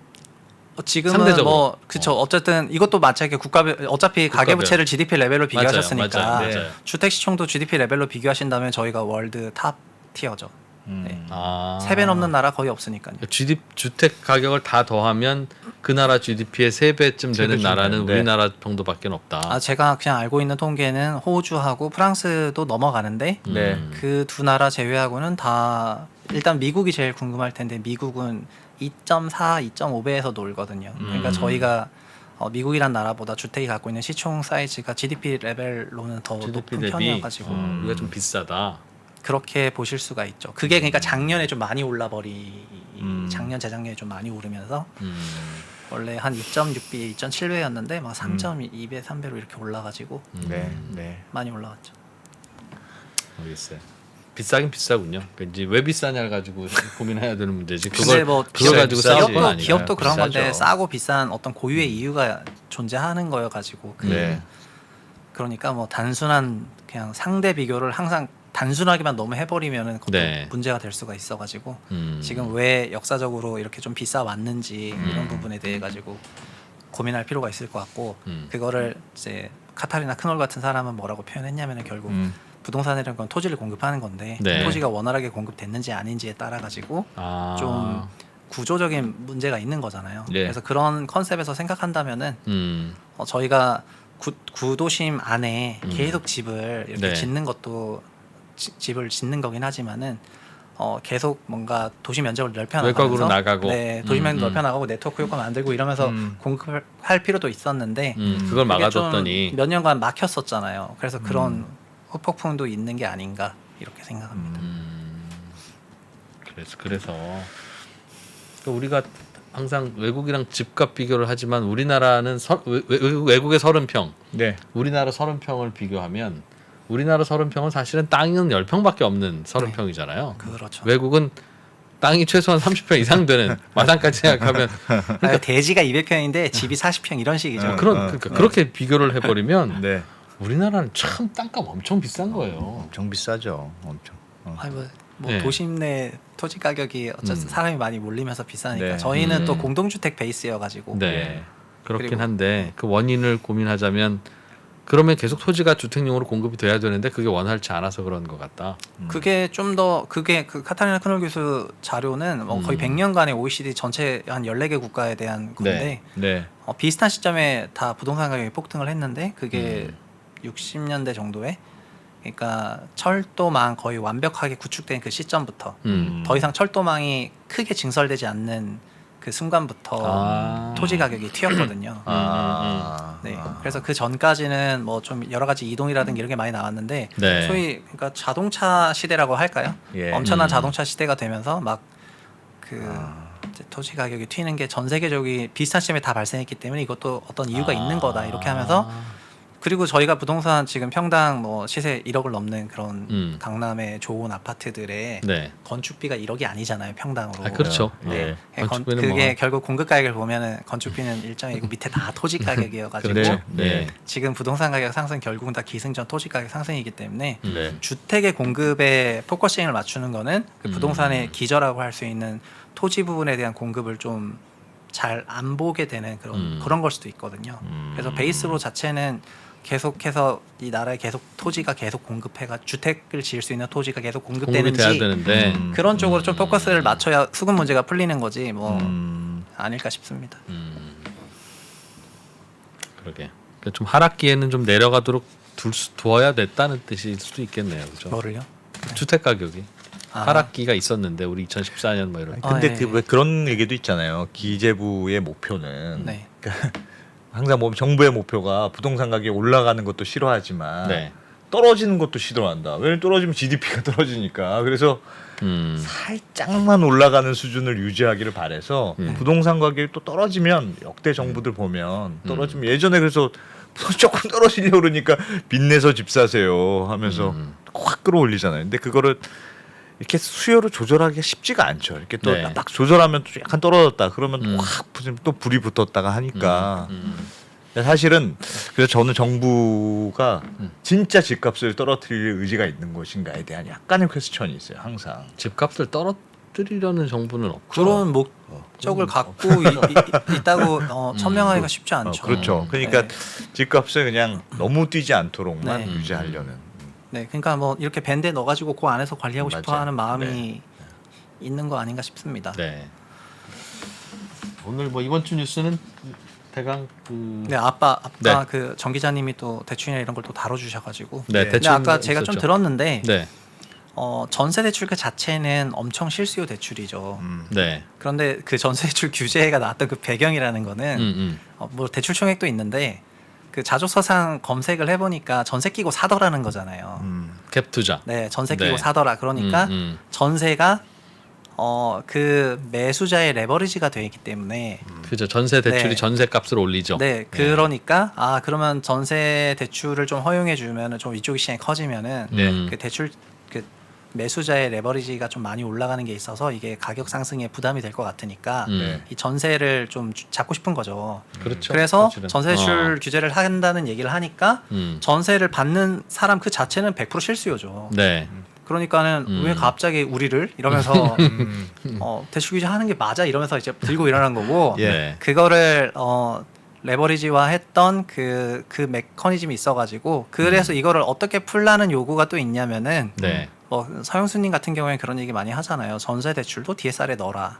지금은 상대적으로. 뭐 그쵸. 어쨌든 이것도 마찬가지 국가별 어차피 가계부채를 GDP 레벨로 비교하셨으니까 맞아요. 주택 시총도 GDP 레벨로 비교하신다면 저희가 월드 탑 티어죠. 네. 아. 3배 넘는 나라 거의 없으니까요. 주택 가격을 다 더하면 그 나라 GDP의 3배쯤 되는 3배 나라는 되는데. 우리나라 정도밖에 없다. 제가 그냥 알고 있는 통계는 호주하고 프랑스도 넘어가는데 네. 그 두 나라 제외하고는 다 일단 미국이 제일 궁금할 텐데 미국은 2.4, 2.5배에서 놀거든요. 그러니까 저희가 미국이란 나라보다 주택이 갖고 있는 시총 사이즈가 GDP 레벨로는 더 GDP 높은 대비 편이어가지고 우리가 좀 비싸다. 그렇게 보실 수가 있죠. 그게 그러니까 작년에 좀 많이 작년 재작년에 좀 많이 오르면서 원래 한 2.6배, 2.7배였는데 막 3.2배, 3배로 이렇게 올라가지고 네. 네. 많이 올라갔죠. 모르겠어요. 비싸긴 비싸군요. 그러니까 이제 왜 비싸냐 가지고 고민해야 되는 문제지. 근데 뭐 그걸 가지고 싸울 건 기업도, 아니에요. 기업도 그런 비싸죠. 건데 싸고 비싼 어떤 고유의 이유가 존재하는 거여가지고 네. 그러니까 뭐 단순한 그냥 상대 비교를 항상 단순하게만 너무 해버리면은 그것도 네. 문제가 될 수가 있어가지고 지금 왜 역사적으로 이렇게 좀 비싸 왔는지 이런 부분에 대해 가지고 고민할 필요가 있을 것 같고 그거를 이제 카타리나 크놀 같은 사람은 뭐라고 표현했냐면은 결국 부동산이라는 건 토지를 공급하는 건데 네. 토지가 원활하게 공급됐는지 아닌지에 따라 가지고 좀 구조적인 문제가 있는 거잖아요. 네. 그래서 그런 컨셉에서 생각한다면은 저희가 구도심 안에 계속 집을 이렇게 네. 짓는 것도 집을 짓는 거긴 하지만은 계속 뭔가 도시 면적을 넓혀나가면서 외곽으로 나가고. 네, 도시 면적 넓혀나가고 네트워크 효과 만들고 이러면서 공급할 필요도 있었는데 그걸 그게 막아뒀더니 좀 몇 년간 막혔었잖아요. 그래서 그런 후폭풍도 있는 게 아닌가 이렇게 생각합니다. 그래서 그러니까 우리가 항상 외국이랑 집값 비교를 하지만 우리나라는 외국의 30평, 네. 우리나라 30평을 비교하면 우리나라 30평은 사실은 땅은 10평밖에 없는 30평이잖아요. 그렇죠. 외국은 땅이 최소한 30평 이상 되는 마당까지 생각하면 그러니까 대지가 200평인데 집이 40평 이런 식이죠. 그러니까 그렇게 비교를 해버리면 네. 우리나라는 참 땅값 엄청 비싼 거예요. 엄청 비싸죠. 엄청. 아니 뭐 네. 도심 내 토지 가격이 어쨌든 사람이 많이 몰리면서 비싸니까 네. 저희는 또 공동주택 베이스여가지고 네. 그렇긴 그리고- 한데 그 원인을 고민하자면 그러면 계속 토지가 주택용으로 공급이 돼야 되는데 그게 원활치 않아서 그런 것 같다. 그게 좀 더 그게 그 카타리나 크놀 교수 자료는 뭐 거의 100년간의 OECD 전체 한 14개 국가에 대한 건데 네. 비슷한 시점에 다 부동산 가격이 폭등을 했는데 그게 60년대 정도에 그러니까 철도망 거의 완벽하게 구축된 그 시점부터 더 이상 철도망이 크게 증설되지 않는 그 순간부터 토지 가격이 튀었거든요. 네, 그래서 그 전까지는 뭐 좀 여러 가지 이동이라든가 이런 게 많이 나왔는데 네. 소위 그러니까 자동차 시대라고 할까요? 예. 엄청난 자동차 시대가 되면서 막 그 토지 가격이 튀는 게 전 세계적인 비슷한 시점에 다 발생했기 때문에 이것도 어떤 이유가 있는 거다 이렇게 하면서 그리고 저희가 부동산 지금 평당 뭐 시세 1억을 넘는 그런 강남의 좋은 아파트들의 네. 건축비가 1억이 아니잖아요 평당으로. 아, 그렇죠. 네. 건축비는 그게 뭐- 결국 공급 가격을 보면은 건축비는 일정이고 밑에 다 토지 가격이어가지고 그렇죠. 네. 지금 부동산 가격 상승 결국은 다 기승전 토지 가격 상승이기 때문에 네. 주택의 공급에 포커싱을 맞추는 거는 그 부동산의 기저라고 할 수 있는 토지 부분에 대한 공급을 좀 잘 안 보게 되는 그런 걸 수도 있거든요. 그래서 베이스로 자체는 계속해서 이 나라에 계속 토지가 계속 공급해가 주택을 지을 수 있는 토지가 계속 공급이 돼야 공급되는지 되는데 그런 쪽으로 좀 포커스를 맞춰야 수급 문제가 풀리는 거지 뭐 음. 아닐까 싶습니다. 그러게. 그러니까 좀 하락기에는 좀 내려가도록 두어야 됐다는 뜻일 수도 있겠네요. 그죠? 뭐를요? 주택 가격이 아. 하락기가 있었는데 우리 2014년 뭐 이런. 근데 예. 그 왜 그런 얘기도 있잖아요. 기재부의 목표는 네. 항상 뭐 정부의 목표가 부동산 가격이 올라가는 것도 싫어하지만 네. 떨어지는 것도 싫어한다. 왜냐면 떨어지면 GDP가 떨어지니까. 그래서 살짝만 올라가는 수준을 유지하기를 바래서 부동산 가격이 또 떨어지면 역대 정부들 보면 떨어지면 예전에 그래서 조금 떨어지려고 그러니까 빚내서 집 사세요 하면서 확 끌어올리잖아요. 근데 그거를 이렇게 수요를 조절하기가 쉽지가 않죠. 이렇게 또 네. 딱 조절하면 또 약간 떨어졌다 그러면 확 또 불이 붙었다가 하니까 사실은 그래서 저는 정부가 진짜 집값을 떨어뜨릴 의지가 있는 것인가에 대한 약간의 퀘스천이 있어요. 항상. 집값을 떨어뜨리려는 정부는 없죠. 그런 목적을 갖고 있다고 천명하기가 쉽지 않죠. 그렇죠. 그러니까 네. 집값을 그냥 너무 뛰지 않도록만 네. 유지하려는. 네, 그러니까 뭐 이렇게 밴드에 넣어가지고 그 안에서 관리하고 맞아요. 싶어하는 마음이 네. 있는 거 아닌가 싶습니다. 네. 오늘 뭐 이번 주 뉴스는 대강 그 네, 아까 네. 그 정 기자님이 또 대출이나 이런 걸 또 다뤄주셔가지고. 네, 근데 대출 아까 제가 좀 있었죠. 들었는데 네. 전세 대출 그 자체는 엄청 실수요 대출이죠. 네. 그런데 그 전세 대출 규제가 나왔던 그 배경이라는 거는 뭐 대출 총액도 있는데 그 자조서상 검색을 해보니까 전세 끼고 사더라는 거잖아요. 갭 투자. 네, 전세 끼고 네. 사더라. 그러니까 전세가 그 매수자의 레버리지가 되어 있기 때문에 그죠. 전세 대출이 네. 전세 값을 올리죠. 네, 그러니까 그러면 전세 대출을 좀 허용해 주면은 좀 이쪽 시장이 커지면은 네. 그 대출 그 매수자의 레버리지가 좀 많이 올라가는 게 있어서 이게 가격 상승에 부담이 될 것 같으니까 네. 이 전세를 좀 잡고 싶은 거죠. 그렇죠. 그래서 사실은. 전세 대출 규제를 한다는 얘기를 하니까 전세를 받는 사람 그 자체는 100% 실수요죠. 네. 그러니까는 왜 갑자기 우리를 이러면서 대출 규제하는 게 맞아 이러면서 이제 들고 일어난 거고 예. 그거를 레버리지화 했던 그 메커니즘이 있어가지고 그래서 이거를 어떻게 풀라는 요구가 또 있냐면은 네. 뭐 서영수님 같은 경우에 그런 얘기 많이 하잖아요. 전세 대출도 DSR에 넣어라.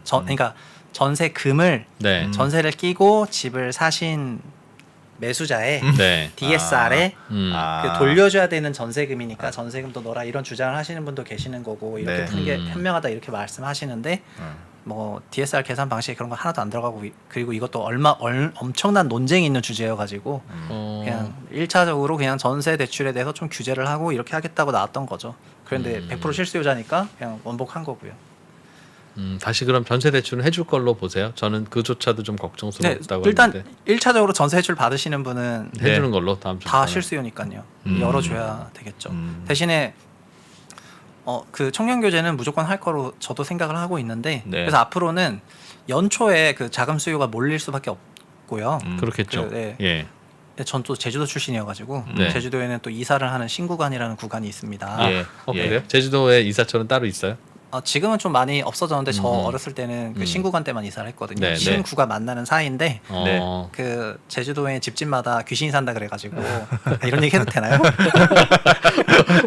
그러니까 전세금을 네. 전세를 끼고 집을 사신 매수자의 네. DSR에 아. 그 돌려줘야 되는 전세금이니까 전세금도 넣어라 이런 주장을 하시는 분도 계시는 거고 이렇게 네. 푸는 게 현명하다 이렇게 말씀하시는데 뭐 DSR 계산 방식에 그런 거 하나도 안 들어가고 그리고 이것도 엄청난 논쟁이 있는 주제여가지고 그냥 1차적으로 그냥 전세 대출에 대해서 좀 규제를 하고 이렇게 하겠다고 나왔던 거죠. 그런데 100% 실수요자니까 그냥 원복한 거고요. 다시 그럼 전세 대출은 해줄 걸로 보세요. 저는 그조차도 좀 네, 걱정스럽다고 일단 했는데 1차적으로 전세 대출 받으시는 분은 해주는 걸로 다음 주 다 실수요니까요. 열어줘야 되겠죠. 대신에 그 청년 교재는 무조건 할 거로 저도 생각을 하고 있는데 네. 그래서 앞으로는 연초에 그 자금 수요가 몰릴 수밖에 없고요. 그렇겠죠. 네. 예. 전 또 제주도 출신이어가지고 네. 제주도에는 또 이사를 하는 신구간이라는 구간이 있습니다. 예. 그래요? 제주도에 이사처는 따로 있어요? 지금은 좀 많이 없어졌는데 저 어렸을 때는 그 신구간 때만 이사를 했거든요. 네, 네. 신구가 만나는 사이인데 어. 그 제주도에 집집마다 귀신이 산다 그래가지고 이런 얘기 해도 되나요?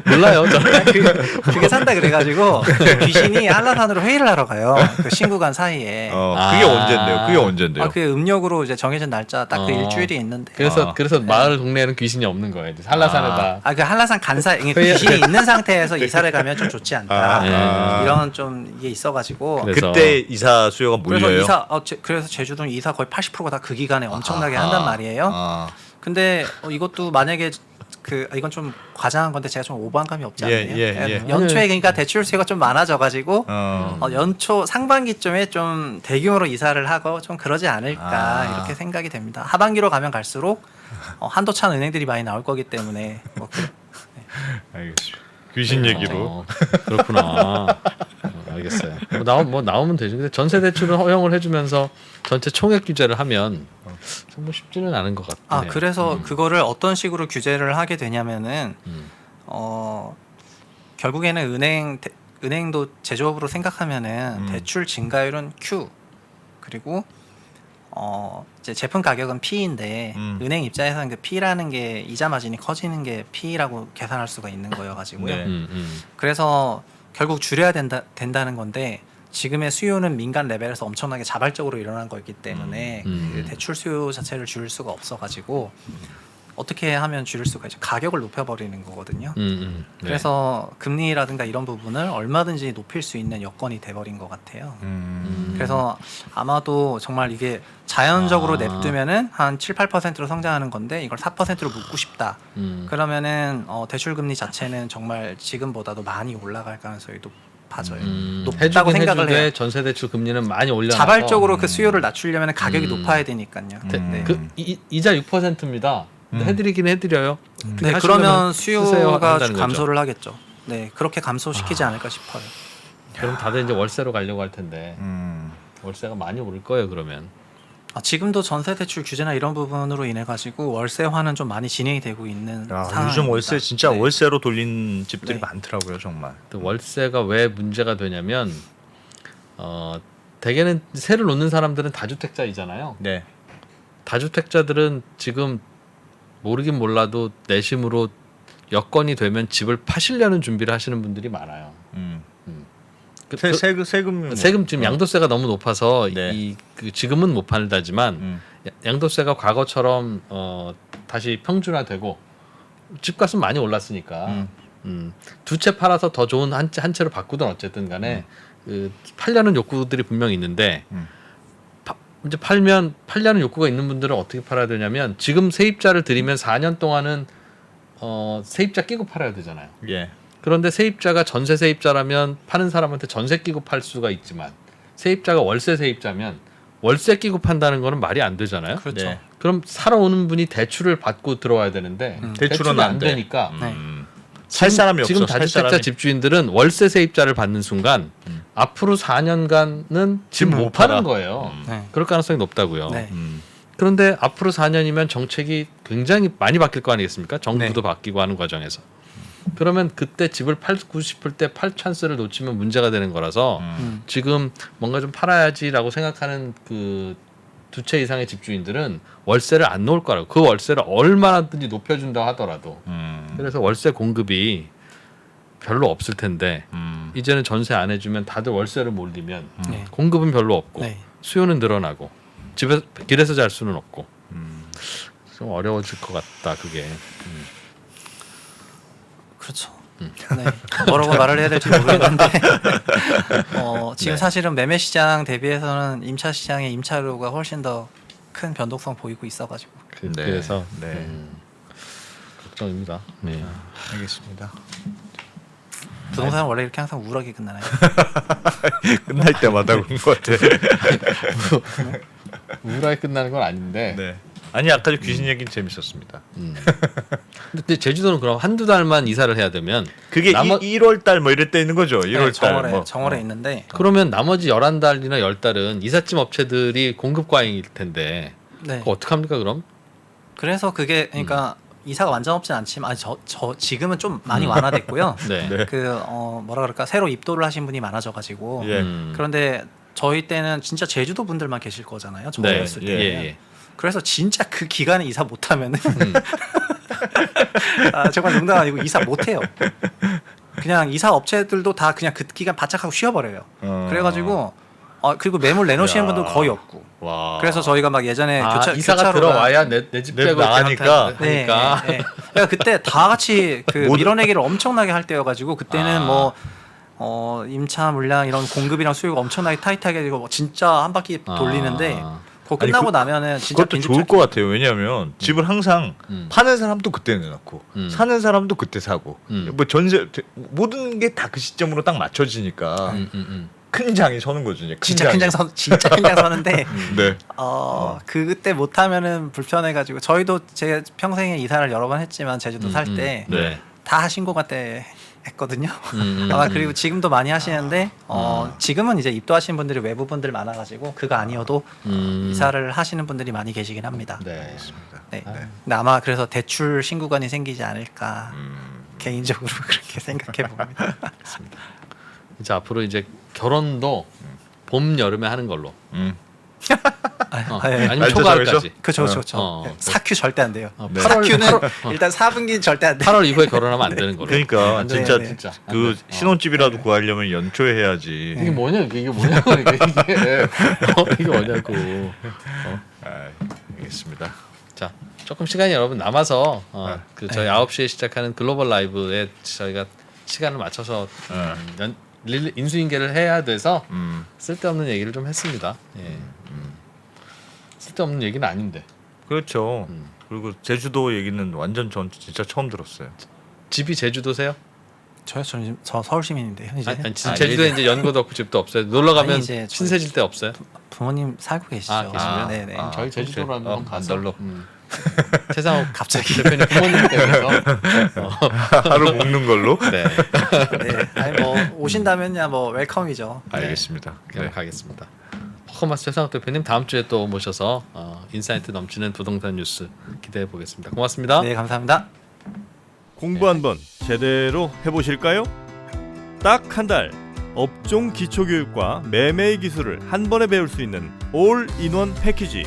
몰라요. 저는. 그게 산다 그래가지고 귀신이 한라산으로 회의를 하러 가요. 그 신구간 사이에. 그게 언젠데요? 그게 언젠데요? 그 음력으로 이제 정해진 날짜 딱 그 어. 일주일이 있는데. 그래서 마을 동네에는 귀신이 없는 거예요. 산라산에다. 그 한라산 간사 귀신이 있는 상태에서 이사를 가면 좀 좋지 않다. 이런 좀 이게 있어가지고. 그래서- 그때 이사 수요가 몰려요. 그래서 제주도는 이사 거의 80%가 다 그 기간에 엄청나게 한단 말이에요. 근데 이것도 만약에 이건 좀 과장한 건데 제가 좀 오버한 감이 없지 않나요? 예. 연초에 그러니까 대출 수요가 좀 많아져가지고 어. 연초 상반기쯤에 좀 대규모로 이사를 하고 좀 그러지 않을까 이렇게 생각이 됩니다. 하반기로 가면 갈수록 한도 찬 은행들이 많이 나올 거기 때문에 알겠습니다. 귀신 얘기로. 그렇구나. 알겠어요. 나오면 되죠. 근데 전세 대출을 허용을 해주면서 전체 총액 규제를 하면 정말 쉽지는 않은 것 같아요. 그래서 그거를 어떤 식으로 규제를 하게 되냐면은 결국에는 은행도 제조업으로 생각하면은 대출 증가율은 Q 그리고 이제 제품 가격은 P인데 은행 입장에서는 그 P라는 게 이자 마진이 커지는 게 P라고 계산할 수가 있는 거여가지고요. 네. 그래서 결국 줄여야 된다는 건데 지금의 수요는 민간 레벨에서 엄청나게 자발적으로 일어난 거기 때문에 그 대출 수요 자체를 줄일 수가 없어가지고 어떻게 하면 줄일 수가 있죠? 가격을 높여버리는 거거든요. 네. 그래서 금리라든가 이런 부분을 얼마든지 높일 수 있는 여건이 돼버린 것 같아요. 그래서 아마도 정말 이게 자연적으로 냅두면은 한 7, 8%로 성장하는 건데 이걸 4%로 묶고 싶다. 그러면은 대출 금리 자체는 정말 지금보다도 많이 올라갈 가능성이 높아져요. 높다고 해주긴 생각을 해요. 해주되 전세 대출 금리는 많이 올려놔서 자발적으로 그 수요를 낮추려면 가격이 높아야 되니까요. 네. 이자 6%입니다. 해드리긴 해드려요. 네, 하시려면 그러면 쓰세요 수요가 한다는 거죠. 감소를 하겠죠. 네, 그렇게 감소시키지 않을까 싶어요. 그럼 다들 이제 월세로 가려고 할 텐데 월세가 많이 오를 거예요. 그러면 지금도 전세 대출 규제나 이런 부분으로 인해 가지고 월세화는 좀 많이 진행이 되고 있는 상황입니다. 요즘 월세 진짜 네. 월세로 돌린 집들이 네. 많더라고요, 정말. 또 월세가 왜 문제가 되냐면 대개는 세를 놓는 사람들은 다주택자이잖아요. 네. 다주택자들은 지금 모르긴 몰라도 내심으로 여건이 되면 집을 파시려는 준비를 하시는 분들이 많아요. 세금 세금 지금 양도세가 너무 높아서 네. 지금은 못 판다지만 양도세가 과거처럼 다시 평준화되고 집값은 많이 올랐으니까 두 채 팔아서 더 좋은 한 채로 바꾸든 어쨌든 간에 팔려는 욕구들이 분명히 있는데 이제 팔려는 욕구가 있는 분들은 어떻게 팔아야 되냐면 지금 세입자를 들이면 4년 동안은 세입자 끼고 팔아야 되잖아요. 예. 그런데 세입자가 전세 세입자라면 파는 사람한테 전세 끼고 팔 수가 있지만 세입자가 월세 세입자면 월세 끼고 판다는 거는 말이 안 되잖아요. 그렇죠. 네. 그럼 사러 오는 분이 대출을 받고 들어와야 되는데 대출은 안 돼. 되니까 살 사람이 없어. 지금 살 다주택자 사람이. 집주인들은 월세 세입자를 받는 순간 앞으로 4년간은 집 못 팔아. 파는 거예요. 네. 그럴 가능성이 높다고요. 네. 그런데 앞으로 4년이면 정책이 굉장히 많이 바뀔 거 아니겠습니까? 정부도 네. 바뀌고 하는 과정에서. 그러면 그때 집을 팔고 싶을 때 팔 찬스를 놓치면 문제가 되는 거라서 지금 뭔가 좀 팔아야지라고 생각하는 그 두 채 이상의 집주인들은 월세를 안 놓을 거라고. 그 월세를 얼마든지 높여준다고 하더라도. 그래서 월세 공급이 별로 없을 텐데 이제는 전세 안 해주면 다들 월세를 몰리면 네. 공급은 별로 없고 네. 수요는 늘어나고 집에 길에서 잘 수는 없고 좀 어려워질 것 같다 그게. 그렇죠. 네. 뭐라고 말을 해야 될지 모르겠는데 지금 사실은 매매 시장 대비해서는 임차 시장의 임차료가 훨씬 더 큰 변동성 보이고 있어가지고 네. 그래서 네. 걱정입니다. 네. 알겠습니다. 부동산은 원래 이렇게 항상 우울하게 끝나나요? 끝날 때마다 그런 것 같아. 우울하게 끝나는 건 아닌데. 네. 아니 아까 귀신 얘기는 재밌었습니다. 근데 제주도는 그럼 한두 달만 이사를 해야 되면 그게 1월 달 뭐 이럴 때 있는 거죠. 1월 달. 네, 정월에 있는데 그러면 나머지 11달이나 10달은 이삿짐 업체들이 공급 과잉일 텐데 네. 그거 어떡합니까 그럼? 그래서 그게 그러니까 이사가 완전 없진 않지만 저 지금은 좀 많이 완화됐고요. 네. 네. 그 뭐라 그럴까 새로 입도를 하신 분이 많아져가지고 예. 그런데 저희 때는 진짜 제주도 분들만 계실 거잖아요. 저희 네. 있을 예, 때. 예. 그래서 진짜 그 기간에 이사 못하면은 아, 정말 농담 아니고 이사 못해요. 그냥 이사 업체들도 다 그냥 그 기간 바짝하고 쉬어버려요. 그래가지고 그리고 매물 내놓으시는 야. 분들 거의 없고. 와. 그래서 저희가 막 예전에 이사가 교차로가- 들어와야 내 집 내 빼고 나가니까. 네, 하니까. 네, 네. 그러니까 그때 다 같이 그 모두- 밀어내기를 엄청나게 할 때여가지고 그때는 아. 뭐 임차 물량 이런 공급이랑 수요가 엄청나게 타이트하게 되고 뭐 진짜 한 바퀴 돌리는데 그거 아니, 끝나고 나면은 진짜 그것도 좋을 것 같아요. 왜냐하면 집을 항상 파는 사람도 그때 내놓고 사는 사람도 그때 사고 뭐 전세 모든 게 다 그 시점으로 딱 맞춰지니까 큰 장이 서는 거죠. 이제 큰 진짜 장이. 진짜 큰 장 서는데 네. 그때 못하면은 불편해가지고 저희도 제 평생에 이사를 여러 번 했지만 제주도 살 때 다 네. 신고가 때 했거든요. 아마 그리고 지금도 많이 하시는데 지금은 이제 입도하시는 분들이 외부 분들 많아가지고 그거 아니어도 이사를 하시는 분들이 많이 계시긴 합니다. 네. 네. 근데 아마 그래서 대출 신고관이 생기지 않을까 개인적으로 그렇게 생각해 봅니다. 이제 앞으로 이제 결혼도 봄 여름에 하는 걸로. 아니면 알죠, 초가을까지. 그렇죠. 어. 사큐 절대 안 돼요. 네. 사큐는 일단 4분기는 절대 안 돼요. 8월 이후에 결혼하면 안 되는 걸로. 그러니까 네, 진짜 네. 진짜. 그 신혼집이라도 구하려면 연초에 해야지. 이게 뭐냐 이게 뭐냐고 이게 뭐냐고. 알겠습니다. 자 조금 시간이 여러분 남아서 그 저희 네. 9시에 시작하는 글로벌 라이브에 저희가 시간을 맞춰서 인수인계를 해야 돼서 쓸데없는 얘기를 좀 했습니다. 예. 쓸데없는 얘기는 아닌데. 그렇죠. 그리고 제주도 얘기는 완전 전 진짜 처음 들었어요. 집이 제주도세요? 저 서울 시민인데요. 이제 아니, 제주도에 이제 연고도 없고 집도 없어요. 놀러 가면 아니, 이제 신세 질 때 없어요. 부모님 살고 계시죠. 아, 계시면? 네네. 저희 제주도로 한번 가서 놀러. 세상 갑자기 대표님 부모님 때문에서 하루 묵는 걸로. 네. 네. 아니 뭐 오신다면야 뭐 웰컴이죠. 알겠습니다. 그럼 가겠습니다. 퍼커마스 최상욱 대표님 다음 주에 또 모셔서 인사이트 넘치는 부동산 뉴스 기대해 보겠습니다. 고맙습니다. 네, 감사합니다. 공부 한번 제대로 해보실까요? 딱 한 달 업종 기초교육과 매매의 기술을 한 번에 배울 수 있는 올인원 패키지.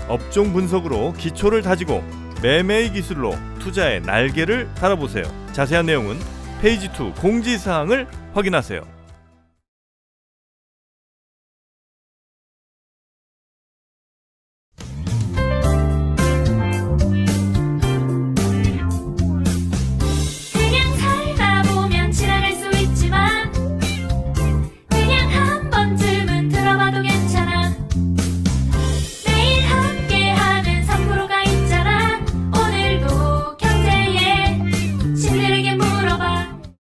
업종 분석으로 기초를 다지고 매매의 기술로 투자의 날개를 달아보세요. 자세한 내용은 페이지 2 공지사항을 확인하세요.